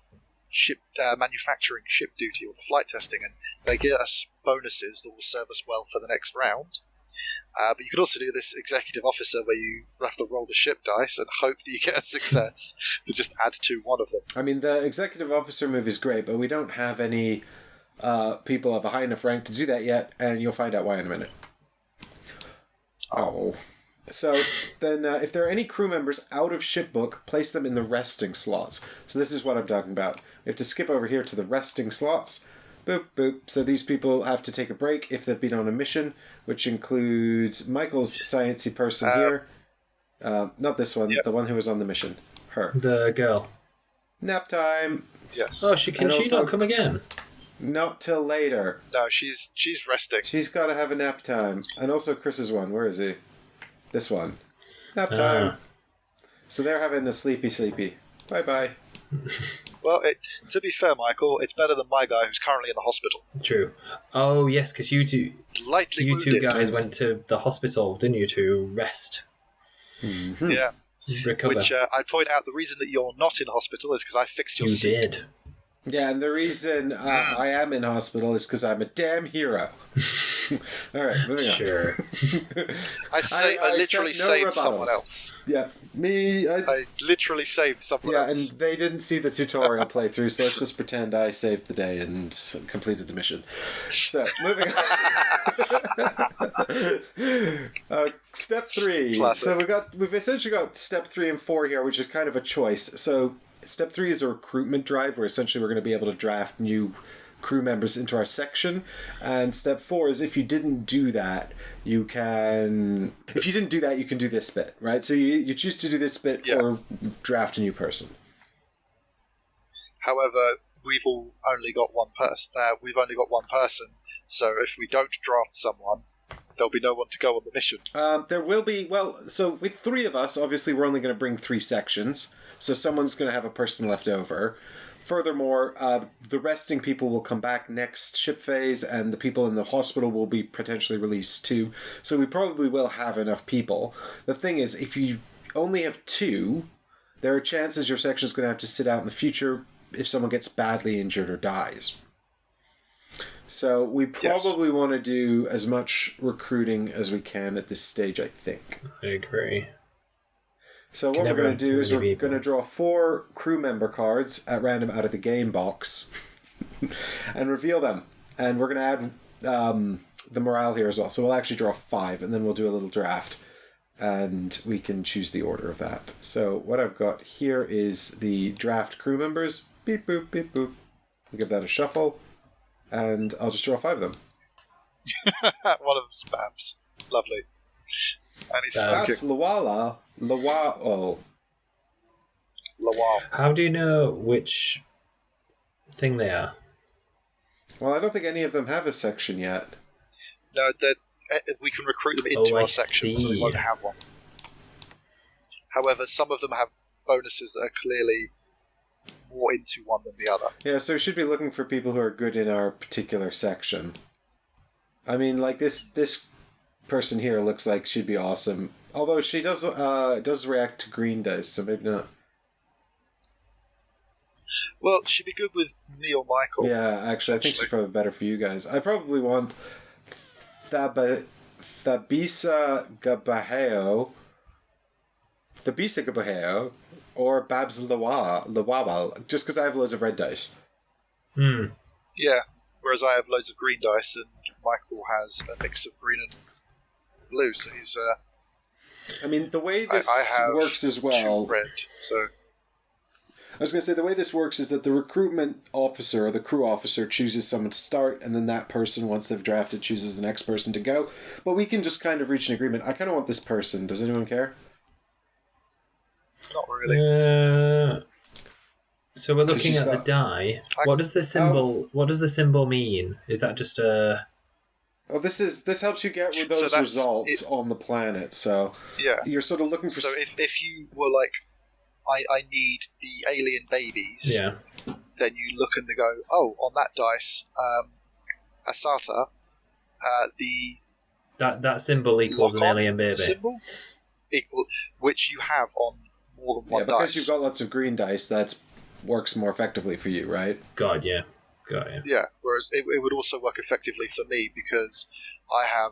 ship manufacturing ship duty or the flight testing, and they get us bonuses that will serve us well for the next round. But you could also do this executive officer where you have to roll the ship dice and hope that you get a success to just add to one of them. I mean, the executive officer move is great, but we don't have any people of a high enough rank to do that yet, and you'll find out why in a minute. Oh. So then if there are any crew members out of shipbook, place them in the resting slots. So this is what I'm talking about. We have to skip over here to the resting slots. Boop, boop. So these people have to take a break if they've been on a mission, which includes Michael's sciencey person here. Not this one, the one who was on the mission. Her. The girl. Nap time. Yes. Oh, can she not come again? Not till later. No, she's resting. She's got to have a nap time. And also Chris's one. Where is he? This one. Nap time. So they're having a sleepy. Bye-bye. Well, to be fair, Michael, it's better than my guy who's currently in the hospital. True. Oh, yes, because you two wounded. guys went to the hospital, didn't you, to rest? Mm-hmm. Yeah. Recover. Which I point out, the reason that you're not in hospital is because I fixed your suit. You did. Yeah, and the reason I am in hospital is because I'm a damn hero. All right, moving on. Sure. I literally saved someone else. Yeah, me. I literally saved someone else. Yeah, and they didn't see the tutorial playthrough, so let's just pretend I saved the day and completed the mission. So, moving on. Step 3. Classic. So we've essentially got step 3 and 4 here, which is kind of a choice. So step 3 is a recruitment drive, where essentially we're going to be able to draft new crew members into our section. And step 4 is if you didn't do that, you can do this bit, right? So you choose to do this bit or draft a new person. However, we've only got one person. So if we don't draft someone, there'll be no one to go on the mission. There will be, so with 3 of us, obviously we're only going to bring 3 sections. So someone's going to have a person left over. Furthermore, the resting people will come back next ship phase, and the people in the hospital will be potentially released too. So we probably will have enough people. The thing is, if you only have 2, there are chances your section is going to have to sit out in the future if someone gets badly injured or dies. So we probably want to do as much recruiting as we can at this stage, I think. I agree. So what we're going to do is we're going to draw 4 crew member cards at random out of the game box and reveal them. And we're going to add the morale here as well. So we'll actually draw 5, and then we'll do a little draft. And we can choose the order of that. So what I've got here is the draft crew members. Beep, boop, beep, boop. I'll give that a shuffle. And I'll just draw 5 of them. One of them's Babs. Lovely. And he's That's Lawala. Lawao. How do you know which thing they are? Well, I don't think any of them have a section yet. No, we can recruit them into our section, so they won't have one. However, some of them have bonuses that are clearly more into one than the other. Yeah, so we should be looking for people who are good in our particular section. I mean, like this person here looks like she'd be awesome. Although she does react to green dice, so maybe not. Well, she'd be good with me or Michael. Yeah, actually, I think she's probably better for you guys. I probably want Thabisa Gabaheo, or Babs Lawawal, just because I have loads of red dice. Yeah, whereas I have loads of green dice, and Michael has a mix of green and blue, so he's... I mean, the way this works as well... 2 red, so... I was going to say, the way this works is that the recruitment officer or the crew officer chooses someone to start, and then that person, once they've drafted, chooses the next person to go. But we can just kind of reach an agreement. I kind of want this person. Does anyone care? Not really. So we're looking she's at the got- die. What does the symbol? What does the symbol mean? Is that just a? Oh, this helps you get those that's results on the planet. So Yeah. you're sort of looking for. So if you were like, I need the alien babies, Yeah. then you look and they go, oh, on that dice, Asata, That symbol equals an lock-on alien baby. symbol, which you have on more than one because dice. you've got lots of green dice, that works more effectively for you, right? God, yeah. Got you. Yeah, whereas it would also work effectively for me because I have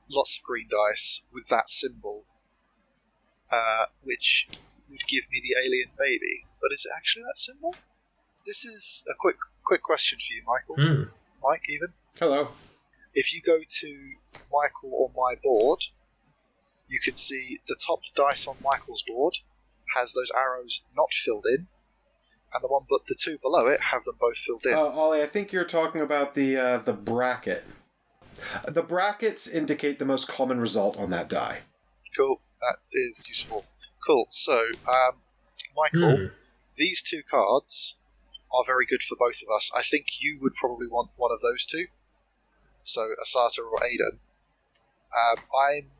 lots of green dice with that symbol, which would give me the alien baby. But is it actually that symbol? This is a quick question for you, Michael. Mike, even. Hello. If you go to Michael on my board, you can see the top dice on Michael's board has those arrows not filled in, and the two below it have them both filled in. Ollie, I think you're talking about the bracket. The brackets indicate the most common result on that die. Cool, that is useful. Cool, so, Michael, these two cards are very good for both of us. I think you would probably want one of those two. So, Asata or Aiden. I'm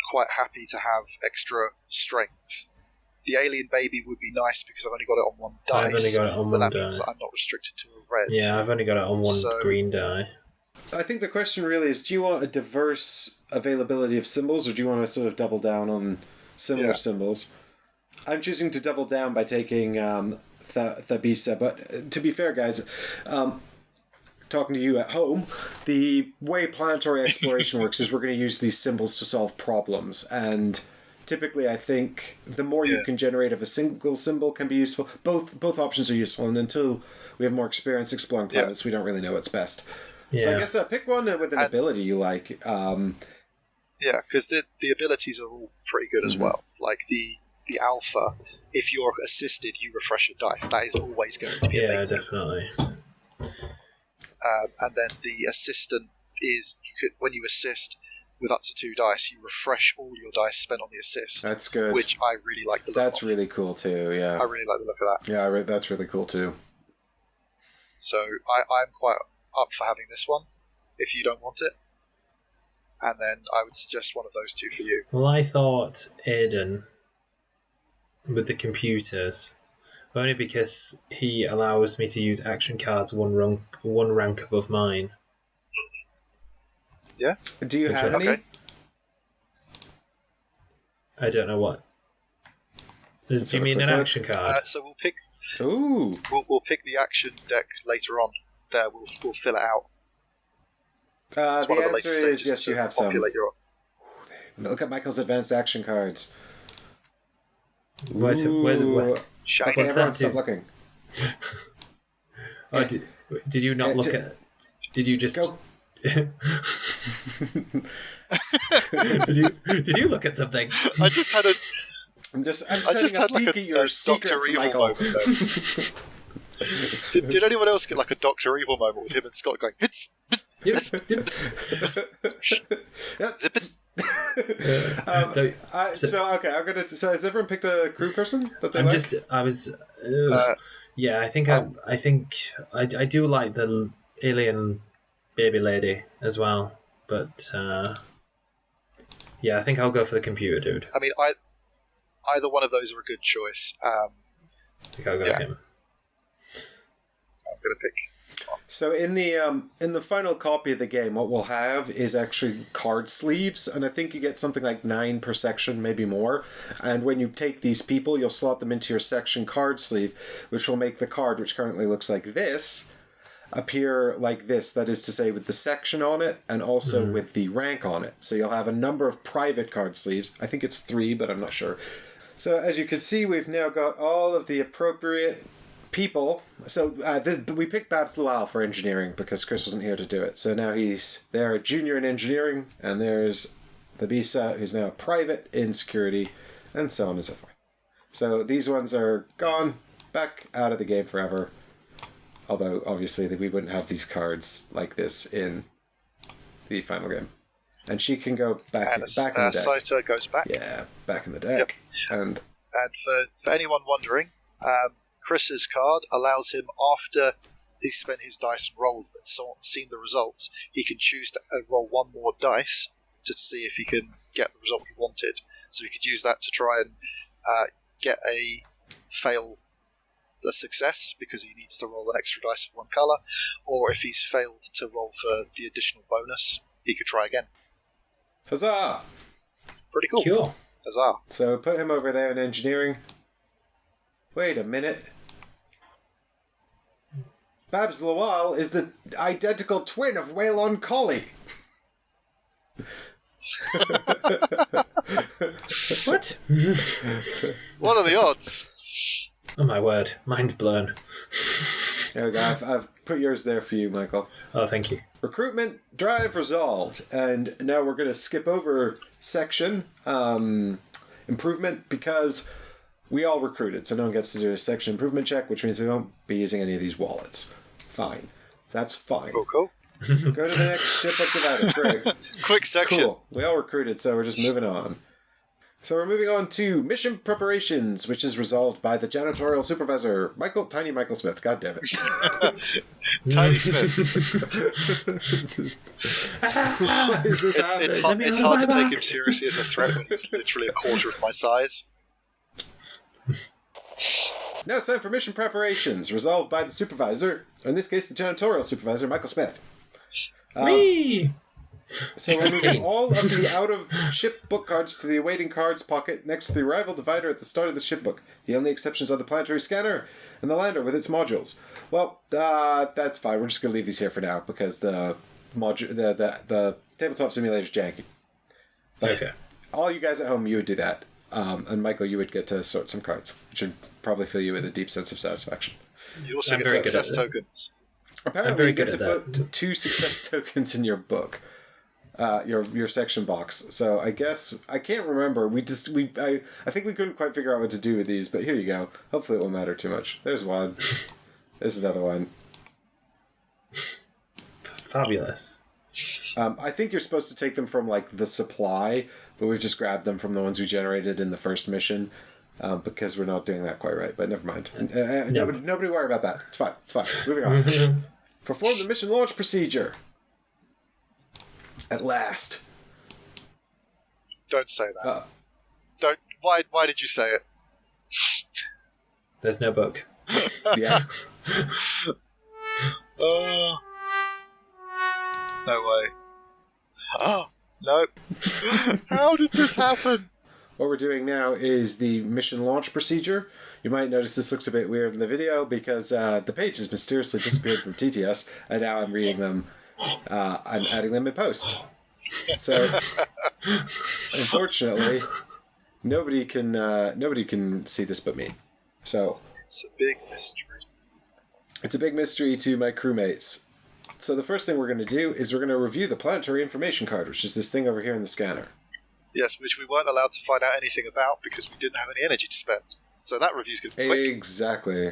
quite happy to have extra strength. The alien baby would be nice because I've only got it on one dice. I've only got it on but one that means die. that I'm not restricted to a red. Yeah, I've only got it on one green die. I think the question really is, do you want a diverse availability of symbols, or do you want to sort of double down on similar symbols? I'm choosing to double down by taking Thabisa, but to be fair, guys, talking to you at home, the way planetary exploration works is we're going to use these symbols to solve problems, and typically I think the more you can generate of a single symbol can be useful. Both options are useful, and until we have more experience exploring planets, we don't really know what's best. Yeah. So I guess pick one with an ability you like. Yeah, because the abilities are all pretty good as well. Like the alpha, if you're assisted, you refresh your dice. That is always going to be amazing. Definitely. And then the assistant is when you assist with up to 2 dice, you refresh all your dice spent on the assist. That's good. Which I really like the look That's of. really cool too. Yeah, I really like the look of that. Yeah, that's really cool too. So I'm quite up for having this one. If you don't want it, and then I would suggest one of those two for you. Well, I thought Aiden with the computers, only because he allows me to use action cards one rank above mine. Yeah. Do you have any? Okay. I don't know what. Do you mean an action card? So we'll pick. Ooh. We'll pick the action deck later on. There, we'll fill it out. It's The one of the later answer stages is yes, to you have some. populate your. Look at Michael's advanced action cards. Where's Ooh. Shiny. Okay, What's everyone that stop do? looking. Oh, did you not look at? Did you just? Go. Did you look at something? I just had a. I'm just had having a like peek at your a Doctor secrets, Evil Michael. moment there. did anyone else get like a Doctor Evil moment with him and Scott going hits? Yep. Zip it. So Okay, I'm gonna. So has everyone picked a crew person that they I'm like? just. I was. Yeah, I think I do like the alien baby lady as well, but yeah, I think I'll go for the computer dude. I mean, either one of those are a good choice. I think I'll go with him. I'm gonna pick this one. So in the final copy of the game, what we'll have is actually card sleeves, and I think you get something like 9 per section, maybe more. And when you take these people, you'll slot them into your section card sleeve, which will make the card, which currently looks like this, appear like this. That is to say, with the section on it, and also with the rank on it. So you'll have a number of private card sleeves. I think it's 3, but I'm not sure. So as you can see, we've now got all of the appropriate people. So we picked Babs Lual for engineering because Chris wasn't here to do it. So now he's there, a junior in engineering, and there's the Bisa, who's now a private in security, and so on and so forth. So these ones are gone, back out of the game forever. Although obviously we wouldn't have these cards like this in the final game. And she can go back in the deck. Saito goes back. Yeah, back in the deck. Yep. And for anyone wondering, Chris's card allows him, after he's spent his dice and rolled and seen the results, he can choose to roll one more dice to see if he can get the result he wanted. So he could use that to try and get a success, because he needs to roll an extra dice of one colour, or if he's failed to roll for the additional bonus, he could try again. Huzzah! Pretty cool. Cool. Huzzah. So put him over there in engineering. Wait a minute. Babs Lawal is the identical twin of Waylon Colley. What? What are the odds? Oh my word, mind blown. There we go. I've put yours there for you, Michael. Oh, thank you. Recruitment drive resolved, and now we're going to skip over section improvement because we all recruited, so no one gets to do a section improvement check, which means we won't be using any of these wallets. Fine, that's fine. Cool. Go to the next ship up divided. Great. Quick section. Cool. We all recruited, so we're just moving on. So we're moving on to mission preparations, which is resolved by the janitorial supervisor, Tiny Michael Smith. God damn it. Tiny Smith. Why is this happening? It's hard to take him seriously as a threat when he's literally a quarter of my size. Now it's time for mission preparations, resolved by the supervisor, in this case the janitorial supervisor, Michael Smith. Me! So we're moving all of the out-of-ship book cards to the awaiting cards pocket next to the arrival divider at the start of the ship book. The only exceptions are the planetary scanner and the lander with its modules. Well, that's fine. We're just going to leave these here for now because the tabletop simulator is janky. But Okay. all you guys at home, you would do that. And Michael, you would get to sort some cards, which would probably fill you with a deep sense of satisfaction. You also I'm get very good success at tokens. Apparently, I'm very you get good to at put 2 success tokens in your book, your section box. So I guess I can't remember. I think we couldn't quite figure out what to do with these, but here you go. Hopefully, it won't matter too much. There's one. There's another one. Fabulous. I think you're supposed to take them from like the supply, but we've just grabbed them from the ones we generated in the first mission. Because we're not doing that quite right, but never mind. Nobody worry about that. It's fine. It's fine. Moving on. Perform the mission launch procedure. At last. Don't say that. Uh, Don't. Why did you say it? There's no book. Yeah. No way. Oh, no. How did this happen? What we're doing now is the mission launch procedure. You might notice this looks a bit weird in the video because the pages mysteriously disappeared from TTS, and now I'm reading them. I'm adding them in post. So, unfortunately, nobody can see this but me. So It's a big mystery. it's a big mystery to my crewmates. So the first thing we're going to do is we're going to review the planetary information card, which is this thing over here in the scanner. Yes, which we weren't allowed to find out anything about because we didn't have any energy to spend. So that review's going to be quick. Exactly.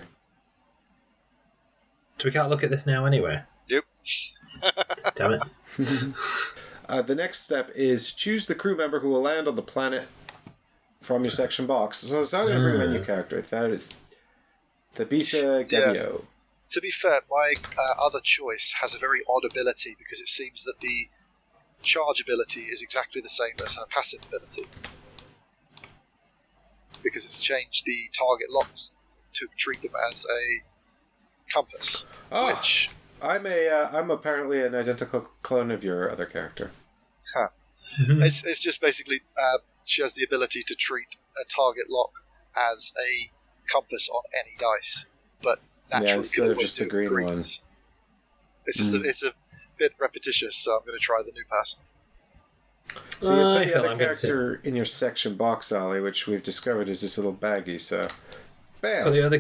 So we can't look at this now anyway. Yep. Damn it. The next step is choose the crew member who will land on the planet from your section box. So I'm going to bring my new character. That is Thabisa Gabio. To be fair, my other choice has a very odd ability because it seems that the charge ability is exactly the same as her passive ability. Because it's changed the target locks to treat them as a compass. Oh, Which... I'm apparently an identical clone of your other character. Huh. It's just basically she has the ability to treat a target lock as a compass on any dice, but naturally instead of just the green greens. ones. It's just it's a bit repetitious, so I'm going to try the new pass. So you I put the feel other I'm good to character in your section box, Ollie, which we've discovered is this little baggie. So, bam. Put the other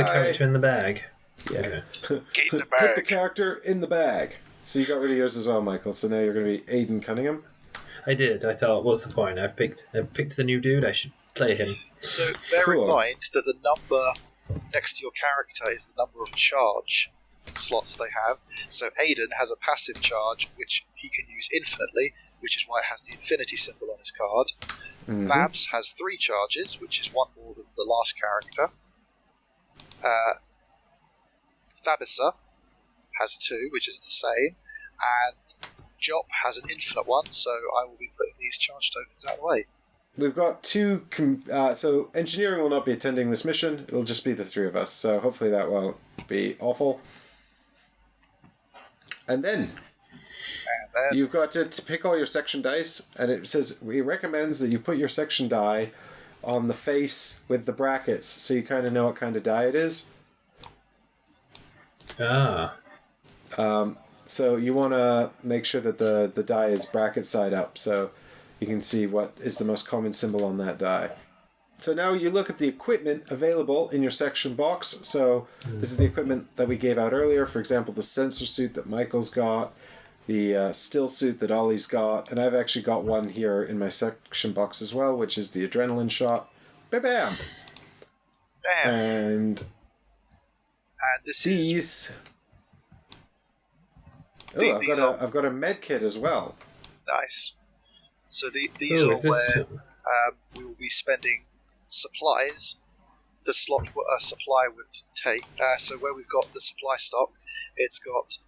Bye. character in the bag. Yeah. Okay. Get in the Put the bag. character in the bag. So you got rid of yours as well, Michael. So now you're going to be Aidan Cunningham. I did. I thought, what's the point? I've picked the new dude. I should play him. So bear Cool. in mind that the number next to your character is the number of charge slots they have. So Aidan has a passive charge, which he can use infinitely, which is why it has the infinity symbol on his card. Mhm. Babs has 3 charges, which is one more than the last character. Thabisa has 2, which is the same, and Jop has an infinite one, so I will be putting these charge tokens out of the way. We've got 2... so engineering will not be attending this mission. It'll just be the 3 of us, so hopefully that won't be awful. And then you've got to pick all your section dice, and it says it recommends that you put your section die on the face with the brackets, so you kind of know what kind of die it is. So you want to make sure that the die is bracket side up, so you can see what is the most common symbol on that die. So now you look at the equipment available in your section box. So this is the equipment that we gave out earlier. For example, the sensor suit that Michael's got, the still suit that Ollie's got, and I've actually got one here in my section box as well, which is the adrenaline shot. Bam! Bam! And this is... I've got a med kit as well. Nice. So these are where we will be spending supplies. The slot a supply would take. So where we've got the supply stock, it's got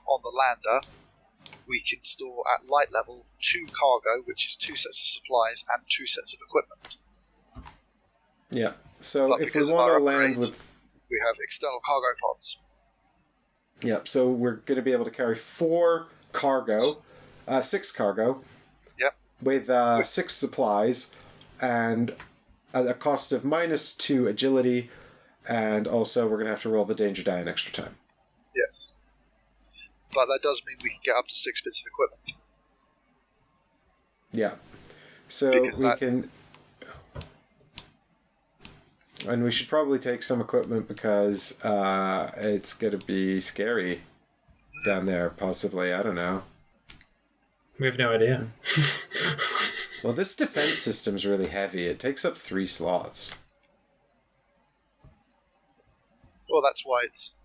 on the lander. We can store at light level 2 cargo, which is 2 sets of supplies and 2 sets of equipment. Yeah. So but if we want to land with, we have external cargo pods. Yep, so we're going to be able to carry 4 cargo, 6 cargo, yep, with 6 supplies, and at a cost of -2 agility, and also we're going to have to roll the danger die an extra time. Yes. But that does mean we can get up to 6 bits of equipment. Yeah. So we can... And we should probably take some equipment because it's going to be scary down there, possibly. I don't know. We have no idea. Well, this defense system's really heavy. It takes up 3 slots. Well, that's why it's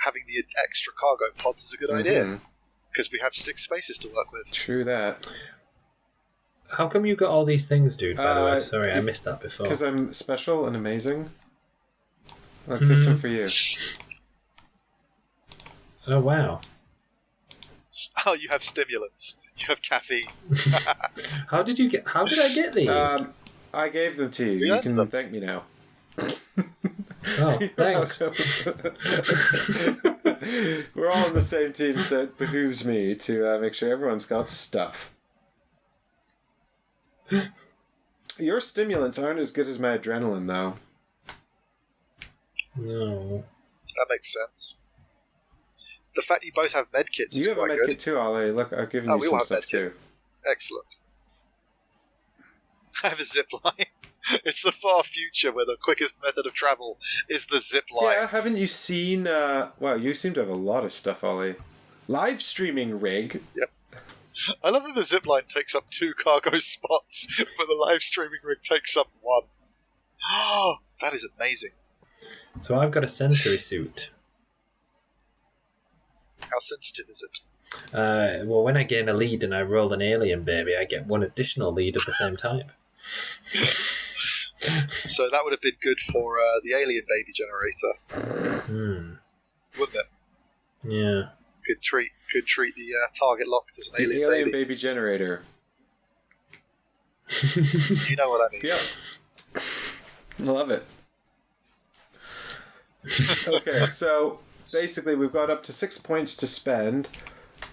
having the extra cargo pods is a good idea. Because we have 6 spaces to work with. True that. How come you got all these things, dude, by the way? Sorry, I missed that before. Because I'm special and amazing. I'll give some for you. Oh, wow. Oh, you have stimulants. You have caffeine. How did I get these? I gave them to you. You can thank me now. Oh, thanks. We're all on the same team, so it behooves me to make sure everyone's got stuff. Your stimulants aren't as good as my adrenaline, though. No. That makes sense. The fact you both have medkits is quite good. You have a medkit too, Ollie. Look, I've given you some stuff too. Excellent. I have a zip line. It's the far future where the quickest method of travel is the zip line. Yeah, haven't you seen... wow, you seem to have a lot of stuff, Ollie. Live streaming rig. Yep. I love that the zipline takes up 2 cargo spots, but the live streaming rig takes up 1. Oh, that is amazing. So I've got a sensory suit. How sensitive is it? Well, when I gain a lead and I roll an alien baby, I get 1 additional lead of the same type. So that would have been good for the alien baby generator. Wouldn't it? Yeah. Could treat the target locked as an alien baby generator. You know what I mean? Yep. Love it. Okay, so basically we've got up to 6 points to spend.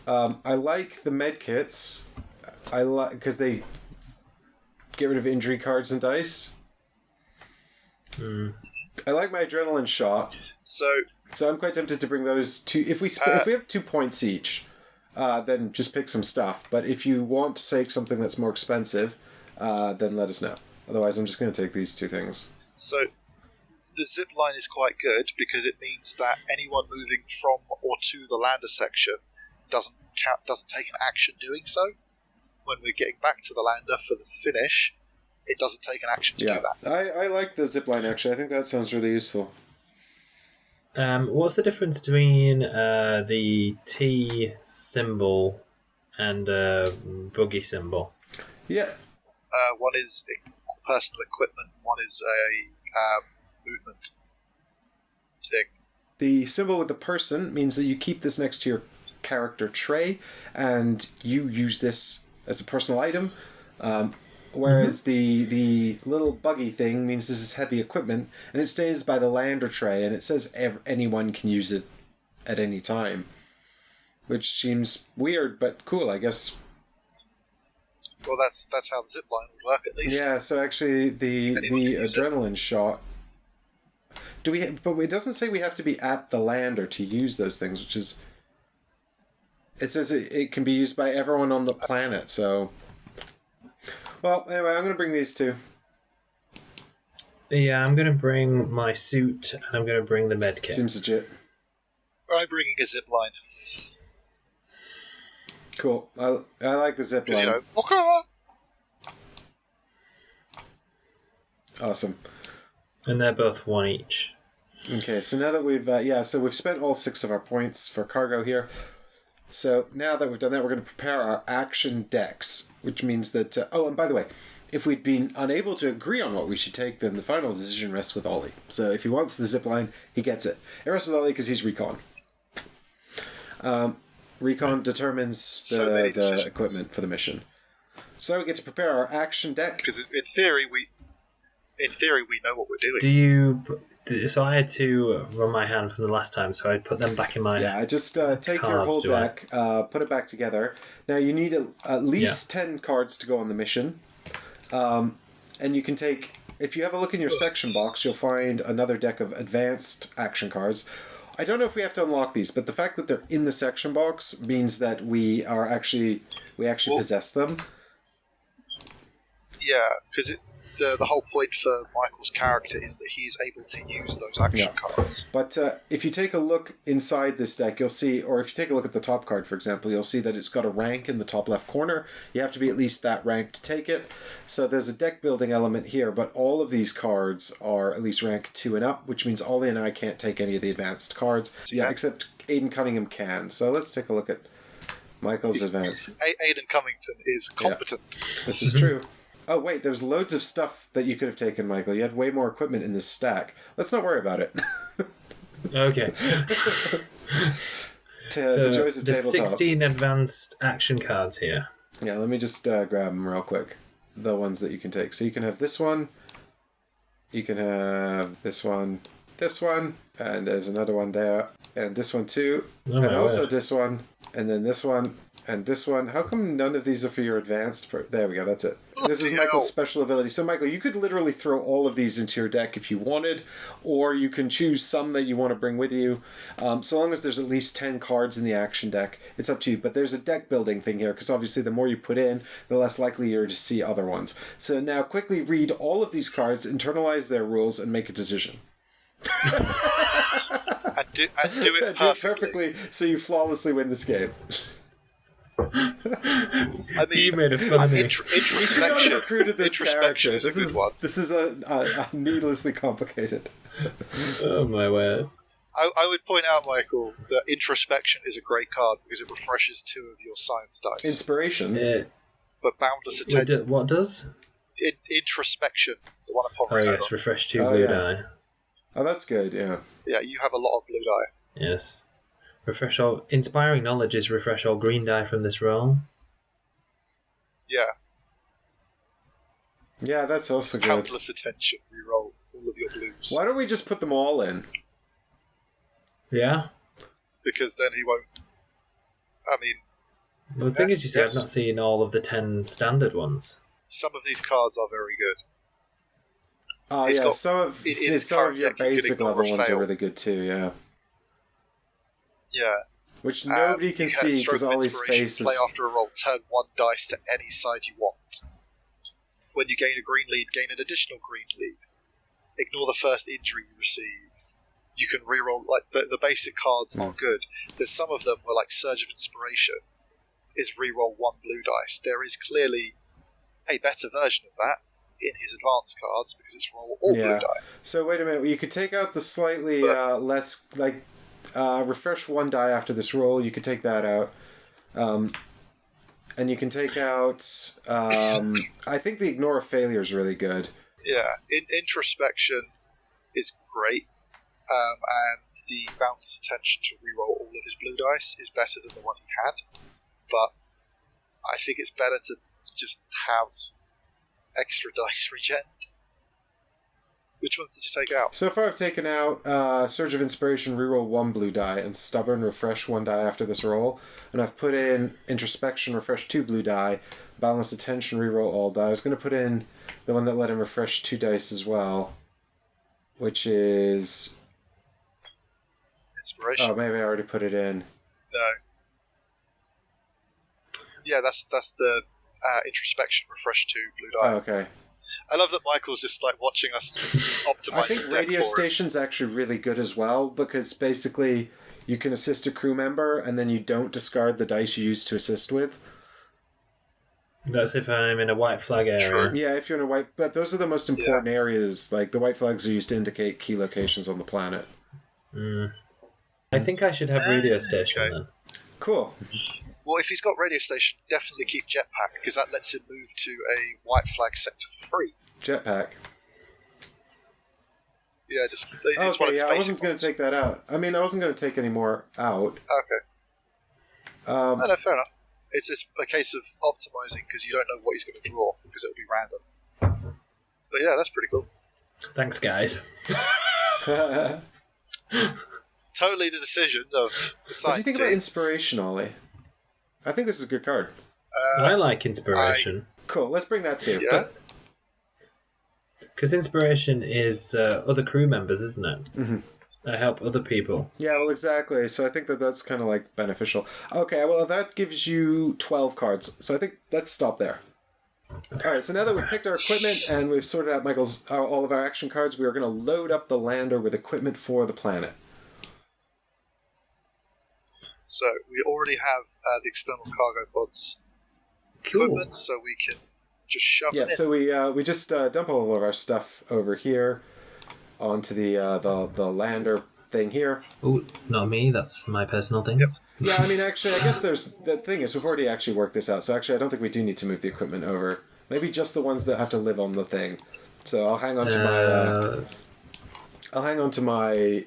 I like the med kits. I like because they get rid of injury cards and dice. I like my adrenaline shot. So I'm quite tempted to bring those 2. If we have 2 points each, then just pick some stuff. But if you want to take something that's more expensive, then let us know. Otherwise, I'm just going to take these 2 things. So the zip line is quite good because it means that anyone moving from or to the lander section doesn't take an action doing so. When we're getting back to the lander for the finish, it doesn't take an action to do that. I like the zip line, actually. I think that sounds really useful. What's the difference between the T symbol and buggy symbol? Yeah. One is personal equipment, one is a movement. thing. The symbol with the person means that you keep this next to your character tray, and you use this as a personal item. Whereas the little buggy thing means this is heavy equipment, and it stays by the lander tray, and it says anyone can use it at any time. Which seems weird, but cool, I guess. Well, that's how the zipline would work, at least. Yeah, so actually the adrenaline shot... but it doesn't say we have to be at the lander to use those things, which is... It says it can be used by everyone on the planet, so... Well, anyway, I'm going to bring these two. Yeah, I'm going to bring my suit, and I'm going to bring the med kit. Seems legit. I'm bringing a zipline. Cool. I like the zip Because, line. okay. Awesome. And they're both one each. Okay, so now that we've spent all 6 of our points for cargo here. So now that we've done that, we're going to prepare our action decks, which means that... and by the way, if we'd been unable to agree on what we should take, then the final decision rests with Ollie. So if he wants the zipline, he gets it. It rests with Ollie because he's recon. Recon determines the equipment for the mission. So we get to prepare our action deck. Because in theory we know what we're doing. Do you... So I had to run my hand from the last time, so I'd put them back in my... Yeah, just take your whole deck, put it back together. Now you need at least 10 cards to go on the mission. And you can take... If you have a look in your section box, you'll find another deck of advanced action cards. I don't know if we have to unlock these, but the fact that they're in the section box means that we actually possess them. Yeah, because the whole point for Michael's character is that he's able to use those action cards. But if you take a look inside this deck, you'll see, or if you take a look at the top card, for example, you'll see that it's got a rank in the top left corner. You have to be at least that rank to take it. So there's a deck building element here, but all of these cards are at least rank 2 and up, which means Ollie and I can't take any of the advanced cards. Yeah, except Aidan Cunningham can. So let's take a look at Michael's advance. Aidan Cummington is competent. Yeah, this is true. Oh, wait, there's loads of stuff that you could have taken, Michael. You had way more equipment in this stack. Let's not worry about it. Okay. The joys of there's tabletop. 16 advanced action cards here. Yeah, let me just grab them real quick. The ones that you can take. So you can have this one. You can have this one, and there's another one there, and this one too, and also this one, and then this one, and this one. How come none of these are for your advanced... There we go, that's it. This is Michael's special ability. So, Michael, you could literally throw all of these into your deck if you wanted, or you can choose some that you want to bring with you. So long as there's at least 10 cards in the action deck, it's up to you. But there's a deck building thing here, because obviously the more you put in, the less likely you're to see other ones. So now quickly read all of these cards, internalize their rules, and make a decision. and do it perfectly. Do it perfectly so you flawlessly win this game. I mean, You made it funny. Introspection is a good one. This is a needlessly complicated. Oh my word. I would point out, Michael, that Introspection is a great card because it refreshes 2 of your science dice. Inspiration. But Boundless Attention... What does? Introspection, the one I'm Oh hovering yes, over. refresh 2 blue die. Oh, that's good, yeah. Yeah, you have a lot of blue die. Yes. Refresh all... Inspiring knowledge is refresh all green die from this roll. Yeah. Yeah, that's also good. Boundless Attention, reroll all of your blues. Why don't we just put them all in? Yeah? Because then he won't... I mean... Well, the thing is, you see, yes. I've not seen all of the 10 standard ones. Some of these cards are very good. Yeah, got- some of in his some of current your deck, you can basic ignore level a ones are fail. really good too, yeah. Yeah. Which nobody can you get see Stroke because of all these Inspiration, faces... Play after a roll, turn 1 dice to any side you want. When you gain a green lead, gain an additional green lead. Ignore the first injury you receive. You can reroll, like, the basic cards are good. There's some of them where, like, Surge of Inspiration is reroll 1 blue dice. There is clearly a better version of that in his advanced cards because it's roll all blue die. So wait a minute, you could take out the slightly less, like, refresh 1 die after this roll, you could take that out. And you can take out, I think the Ignore a Failure is really good. Yeah, Introspection is great and the boundless attention to reroll all of his blue dice is better than the one he had. But I think it's better to just have extra dice regen. Which ones did you take out? So far I've taken out Surge of Inspiration, reroll 1 blue die, and Stubborn, refresh 1 die after this roll. And I've put in Introspection, refresh 2 blue die, Boundless Attention, reroll all die. I was going to put in the one that let him refresh 2 dice as well, which is... Inspiration. Oh, maybe I already put it in. No. Yeah, that's the Introspection, refresh 2 blue die. Oh, okay. I love that Michael's just like watching us optimize I his think deck Radio for Station's actually really good as well, because basically you can assist a crew member and then you don't discard the dice you used to assist with. That's if I'm in a white flag area. Sure. Yeah, if you're in a white... But those are the most important areas. Like, the white flags are used to indicate key locations on the planet. I think I should have radio station okay. then. Cool. Well, if he's got radio station, definitely keep jetpack, because that lets him move to a white flag sector for free. Jetpack. Yeah, just it's one of Okay, its I basic wasn't going ones. to take that out. I mean, I wasn't going to take any more out. Okay. No, fair enough. It's just a case of optimizing, because you don't know what he's going to draw, because it'll be random. But yeah, that's pretty cool. Thanks, guys. Totally the decision of the What do you science think about team. Inspiration, Ollie? I think this is a good card. I like inspiration. Cool, let's bring that too. Yeah. Because inspiration is other crew members, isn't it? Mm-hmm. That help other people. Yeah, well, exactly. So I think that's kind of like beneficial. Okay, well, that gives you 12 cards. So I think let's stop there. Okay. All right, so now that we've picked our equipment and we've sorted out all of our action cards, we are going to load up the lander with equipment for the planet. So we already have the external cargo pods Cool. equipment, so we can just shove them in. So we just dump all of our stuff over here onto the lander thing here. Oh, not me. That's my personal things. Yeah, I mean, actually, I guess the thing is, we've already actually worked this out. So actually, I don't think we do need to move the equipment over. Maybe just the ones that have to live on the thing. So I'll hang on to my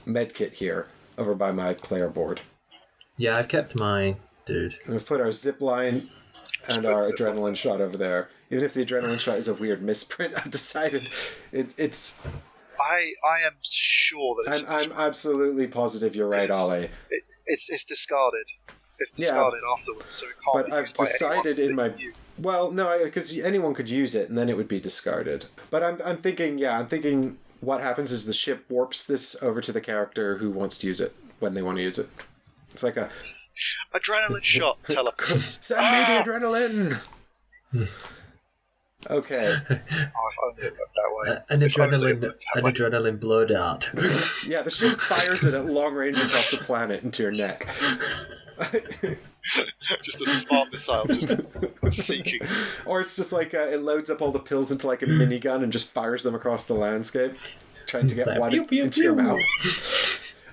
med kit here over by my player board. Yeah, I've kept mine, dude. And we've put our zip line and our adrenaline shot over there. Even if the adrenaline shot is a weird misprint, I've decided it's. I am sure that it's. I'm absolutely positive you're right, Ollie. It's discarded. It's discarded afterwards, so it can't But be I've used by decided anyone in my. but you. Well, no, because anyone could use it, and then it would be discarded. But I'm thinking what happens is the ship warps this over to the character who wants to use it when they want to use it. It's like a Adrenaline shot teleports. send me the adrenaline. Okay. Oh, if only it looked that way. An If only it adrenaline, looked that an way. adrenaline blow dart. Yeah, the ship fires it at long range across the planet into your neck. Just a smart missile, just seeking. Or it's just like it loads up all the pills into like a minigun and just fires them across the landscape, trying to get Like, one pew, pew, into your pew. mouth.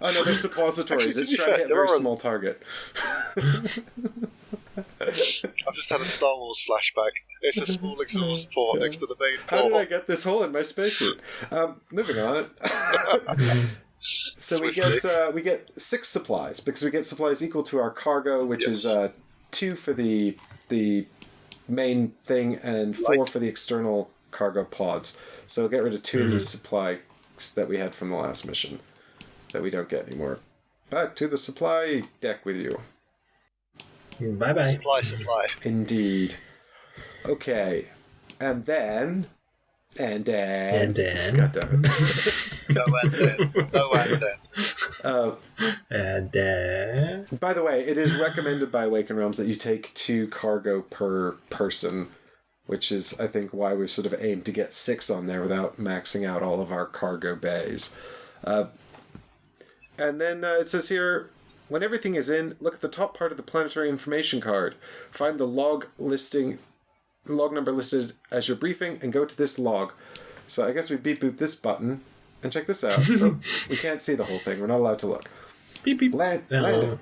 Oh no, they're suppositories. Actually, to It's be trying to fair, hit a there very are a- small target. I've just had a Star Wars flashback. It's a small exhaust port next to the main How did I portal. get this hole in my spacesuit? Moving on. So Swiftly. we get 6 supplies because we get supplies equal to our cargo, which Yes. is 2 for the main thing and 4 Right. for the external cargo pods. So we'll get rid of 2 of these supplies that we had from the last mission that we don't get anymore. Back to the supply deck with you. Bye bye. Supply. Indeed. Okay. And then. And then. God damn it. No and then. No and then. And then. By the way, it is recommended by Awakened Realms that you take 2 cargo per person, which is, I think, why we've sort of aimed to get 6 on there without maxing out all of our cargo bays. And then it says here, when everything is in, look at the top part of the planetary information card. Find the log number listed as your briefing, and go to this log. So I guess we beep boop this button, and check this out. Oh, we can't see the whole thing. We're not allowed to look. Beep beep. Landing.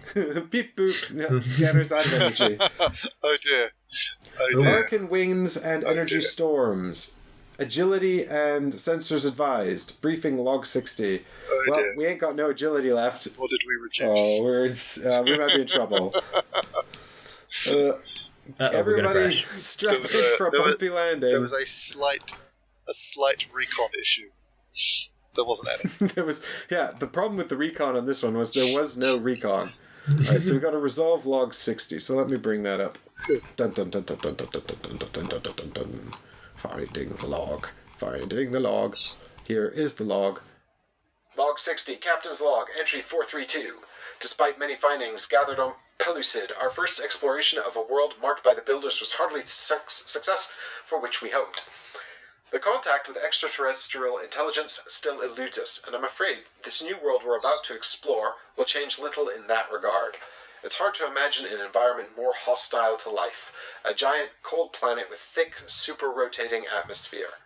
Beep boop. Yeah, scanners out of energy. Oh dear. Oh dear. Arcane winds and energy dear. storms. Agility and sensors advised. Briefing log 60. Oh, Well, dear. we ain't got no agility left. What did we reduce? Oh, we might be in trouble. Everybody strap in for a bumpy landing. There was a slight recon issue. There wasn't any. The problem with the recon on this one was there was no recon. Alright, so we got to resolve log 60. So let me bring that up. Dun dun dun dun dun dun dun dun dun dun dun dun dun. Finding the log. Finding the log. Here is the log. Log 60, Captain's Log, entry 432. Despite many findings gathered on Pellucid, our first exploration of a world marked by the builders was hardly the success for which we hoped. The contact with extraterrestrial intelligence still eludes us, and I'm afraid this new world we're about to explore will change little in that regard. It's hard to imagine an environment more hostile to life. A giant, cold planet with thick, super-rotating atmosphere.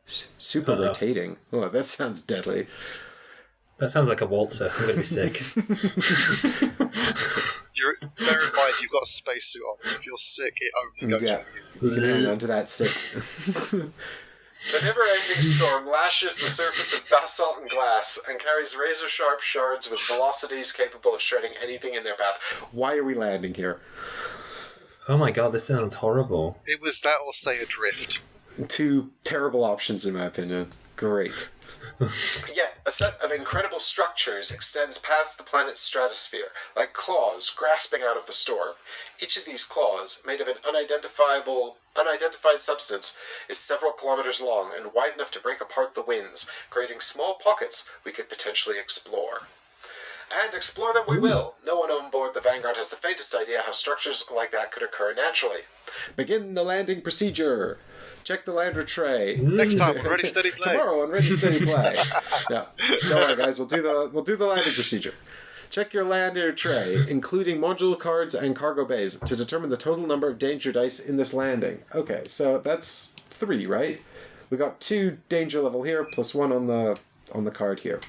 Super-rotating? Oh, that sounds deadly. That sounds like a waltzer. I'm going to be sick. Bear in mind, you've got a spacesuit on, so if you're sick, it only goes with you. You can hang on to that sick. The never-ending storm lashes the surface of basalt and glass and carries razor-sharp shards with velocities capable of shredding anything in their path. Why are we landing here? Oh my god, this sounds horrible. It was that or say adrift. Two terrible options, in my opinion. Great. Yet, a set of incredible structures extends past the planet's stratosphere, like claws grasping out of the storm. Each of these claws, made of an unidentified substance, is several kilometers long and wide enough to break apart the winds, creating small pockets we could potentially explore. And explore them we will. No one on board the Vanguard has the faintest idea how structures like that could occur naturally. Begin the landing procedure. Check the lander tray. Next time on Ready Steady Play. Tomorrow on Ready Steady Play. Yeah, don't worry, guys. We'll do the landing procedure. Check your lander tray, including module cards and cargo bays, to determine the total number of danger dice in this landing. Okay, so that's 3, right? We got 2 danger level here, plus 1 on the card here.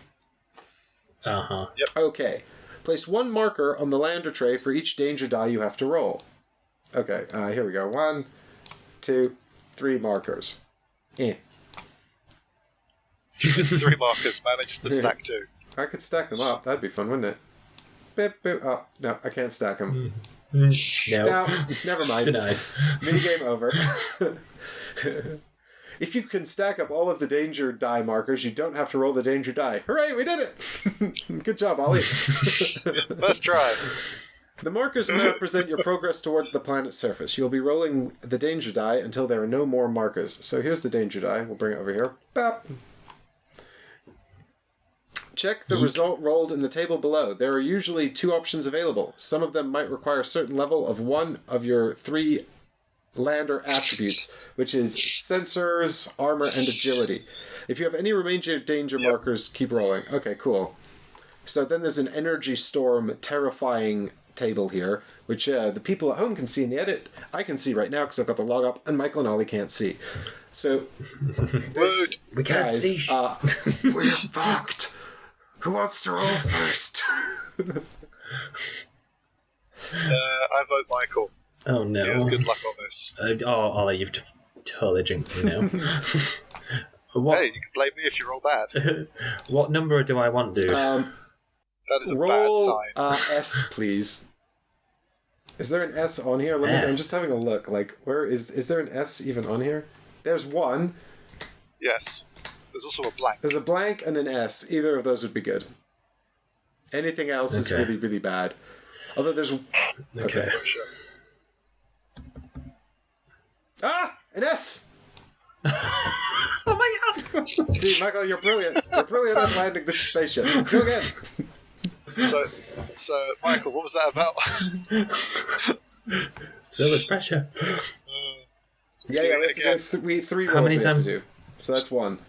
Uh-huh. Yep. Okay. Place 1 marker on the lander tray for each danger die you have to roll. Okay, here we go. 1, 2, 3 markers. 3 markers, managed to stack 2. I could stack them up. That'd be fun, wouldn't it? Beep, boop. Oh, no, I can't stack them. No. No, never mind. Denied. Minigame over. If you can stack up all of the danger die markers, you don't have to roll the danger die. Hooray, we did it! Good job, Ollie. First try. The markers will represent your progress towards the planet's surface. You'll be rolling the danger die until there are no more markers. So here's the danger die. We'll bring it over here. Bap. Check the result rolled in the table below. There are usually 2 options available. Some of them might require a certain level of one of your 3 lander attributes, which is sensors, armor, and agility. If you have any remaining danger markers, keep rolling. Okay, cool. So then there's an energy storm terrifying table here, which the people at home can see in the edit. I can see right now because I've got the log up, and Michael and Ollie can't see. So, we can't see. We're fucked. Who wants to roll first? I vote Michael. Oh no. Yes, good luck on this. Ollie, you've totally jinxed me now. Hey, you can blame me if you roll bad. What number do I want, dude? That is a roll, bad sign. S, please. Is there an S on here? I'm just having a look. Like, where is there an S even on here? There's 1. Yes. There's also a blank. There's a blank and an S. Either of those would be good. Anything else is really, really bad. Although there's... Okay. Sure. Ah! An S! Oh my god! See, Michael, you're brilliant. You're brilliant at landing this spaceship. Go again. So, Michael, what was that about? So much pressure. We have to do 3 rolls. How many we have times? to do. So that's 1.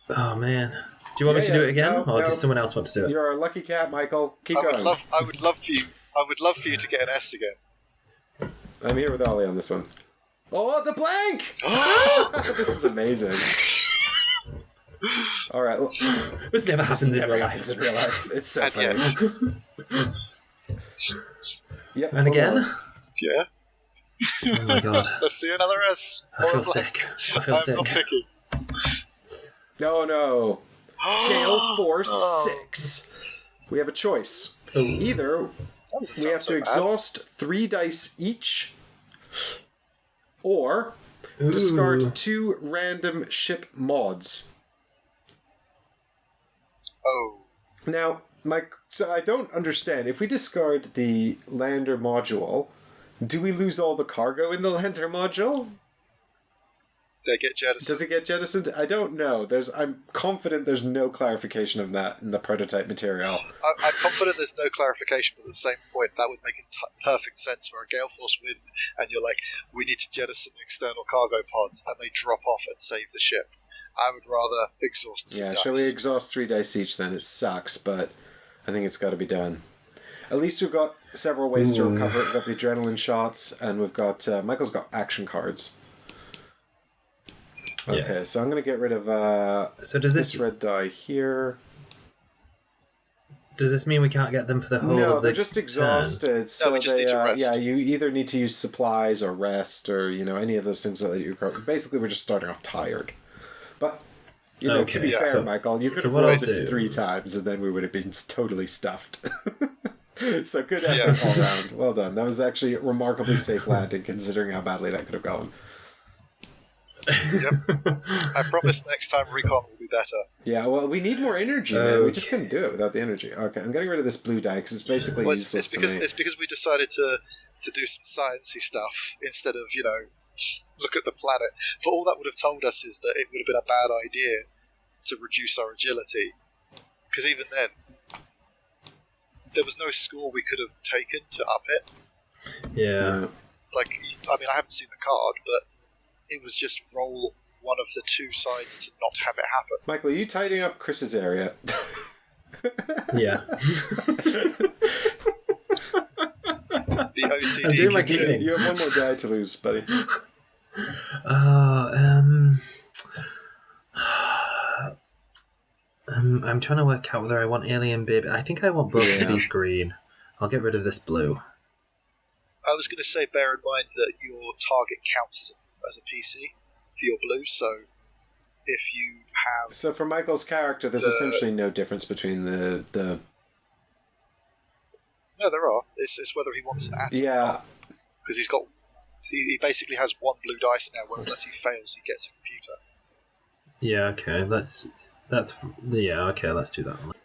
Oh man. Do you want me to do it again, or does someone else want to do it? You're a lucky cat, Michael. Keep going. I would love for you to get an S again. I'm here with Ollie on this one. Oh, the blank! This is amazing. All right. Well, This never happens in real life. happens in real life. It's so And funny. Yep. And again? Yeah. Oh my god. Let's see another S. I feel sick. I feel I'm sick. not picky. Oh no. Gale Force 6. We have a choice. Ooh. Either we have to exhaust 3 dice each, or discard 2 random ship mods. Oh. Now, so I don't understand. If we discard the lander module, do we lose all the cargo in the lander module? They get jettisoned. Does it get jettisoned? I don't know. I'm confident there's no clarification of that in the prototype material. I'm confident there's no clarification, but at the same point, that would make perfect sense for a gale force wind, and you're like, we need to jettison external cargo pods, and they drop off and save the ship. I would rather exhaust some dice. Shall we exhaust 3 dice each then? It sucks, but I think it's got to be done. At least we've got several ways to recover it. We've got the adrenaline shots, and we've got... Michael's got action cards. Okay, Yes. so I'm going to get rid of So does this this red die here. does this mean we can't get them for the whole No, of the they're just exhausted. No, So we just need to rest. Yeah, you either need to use supplies or rest, or any of those things that you. Basically, we're just starting off tired. But to Okay, be fair, so- Michael, you could so have what rolled I'll this do- 3 times, and then we would have been totally stuffed. So good effort all around. Well done. That was actually a remarkably safe landing, considering how badly that could have gone. Yep. I promise next time recon will be better. Yeah, well, we need more energy, man. We just couldn't do it without the energy. Okay, I'm getting rid of this blue die because it's basically Well, useless it's because to me. it's because we decided to do some sciencey stuff instead of look at the planet. But all that would have told us is that it would have been a bad idea to reduce our agility, because even then there was no score we could have taken to up it. Yeah. Like, I mean, I haven't seen the card, but it was just roll one of the 2 sides to not have it happen. Michael, are you tidying up Chris's area? Yeah. The OCD I'm doing my kicks in. cleaning. You have one more die to lose, buddy. I'm trying to work out whether I want alien baby. I think I want both Yeah. of these green. I'll get rid of this blue. I was going to say, bear in mind that your target counts as a PC for your blue, so if you have... So for Michael's character, there's essentially no difference between the No, there are. It's whether he wants an atom. yeah. Because he's got... He basically has 1 blue dice now, where unless he fails, he gets a computer. Yeah. Okay. Let's do that one.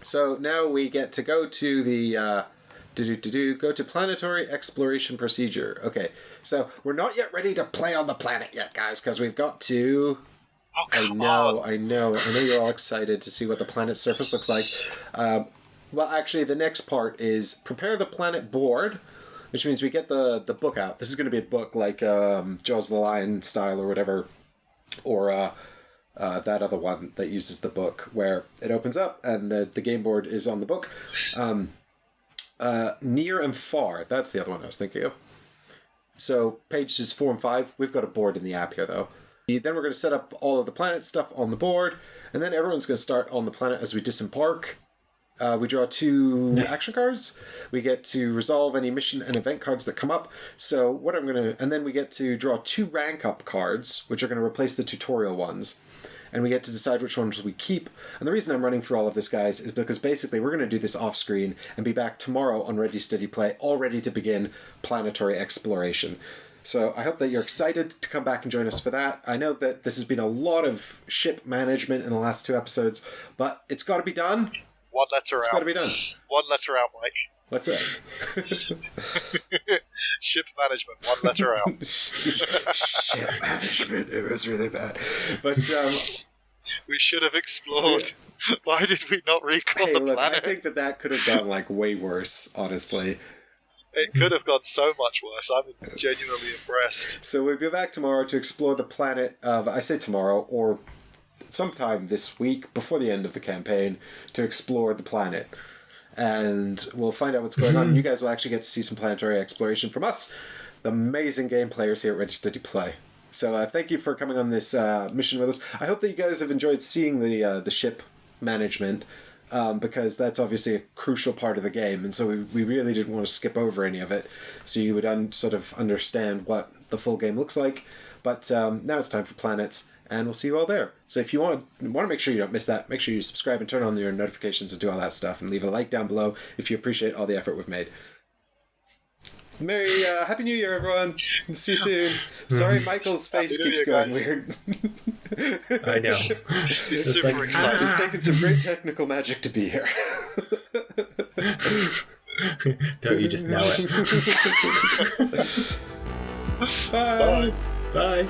So now we get to go to the go to planetary exploration procedure. Okay, so we're not yet ready to play on the planet yet, guys, because we've got to. Oh, come I know you're all excited to see what the planet's surface looks like. Well, actually, the next part is prepare the planet board, which means we get the book out. This is going to be a book like Jaws of the Lion style or whatever, or that other one that uses the book where it opens up and the game board is on the book. Near and far, that's the other one I was thinking of. So pages 4 and 5, we've got a board in the app here though. Then we're going to set up all of the planet stuff on the board, and then everyone's going to start on the planet as we disembark. We draw 2 action cards. We get to resolve any mission and event cards that come up. So what I'm going to... And then we get to draw 2 rank up cards, which are going to replace the tutorial ones. And we get to decide which ones we keep. And the reason I'm running through all of this, guys, is because basically we're going to do this off screen and be back tomorrow on Ready Steady Play, all ready to begin planetary exploration. So I hope that you're excited to come back and join us for that. I know that this has been a lot of ship management in the last 2 episodes, but it's got to be done. 1 letter out. It's got to be done. 1 letter out, Mike. What's that? Ship management, 1 letter out. Ship management. It was really bad. But We should have explored. Why did we not recall hey, the look, I planet? think that could have gone like way worse, honestly. It could have gone so much worse. I'm genuinely impressed. So we'll be back tomorrow to explore the planet of, I say tomorrow, or sometime this week, before the end of the campaign, to explore the planet. And we'll find out what's going on. You guys will actually get to see some planetary exploration from us, the amazing game players here at Ready Steady Play. So thank you for coming on this mission with us. I hope that you guys have enjoyed seeing the ship management, because that's obviously a crucial part of the game, and so we really didn't want to skip over any of it, so you would sort of understand what the full game looks like. But now it's time for planets, and we'll see you all there. So if you want to make sure you don't miss that, make sure you subscribe and turn on your notifications and do all that stuff, and leave a like down below if you appreciate all the effort we've made. Happy New Year, everyone. See you soon. Sorry, Michael's face keeps going weird. I know. He's super excited. It's taken some great technical magic to be here. Don't you just know it? Bye. Bye.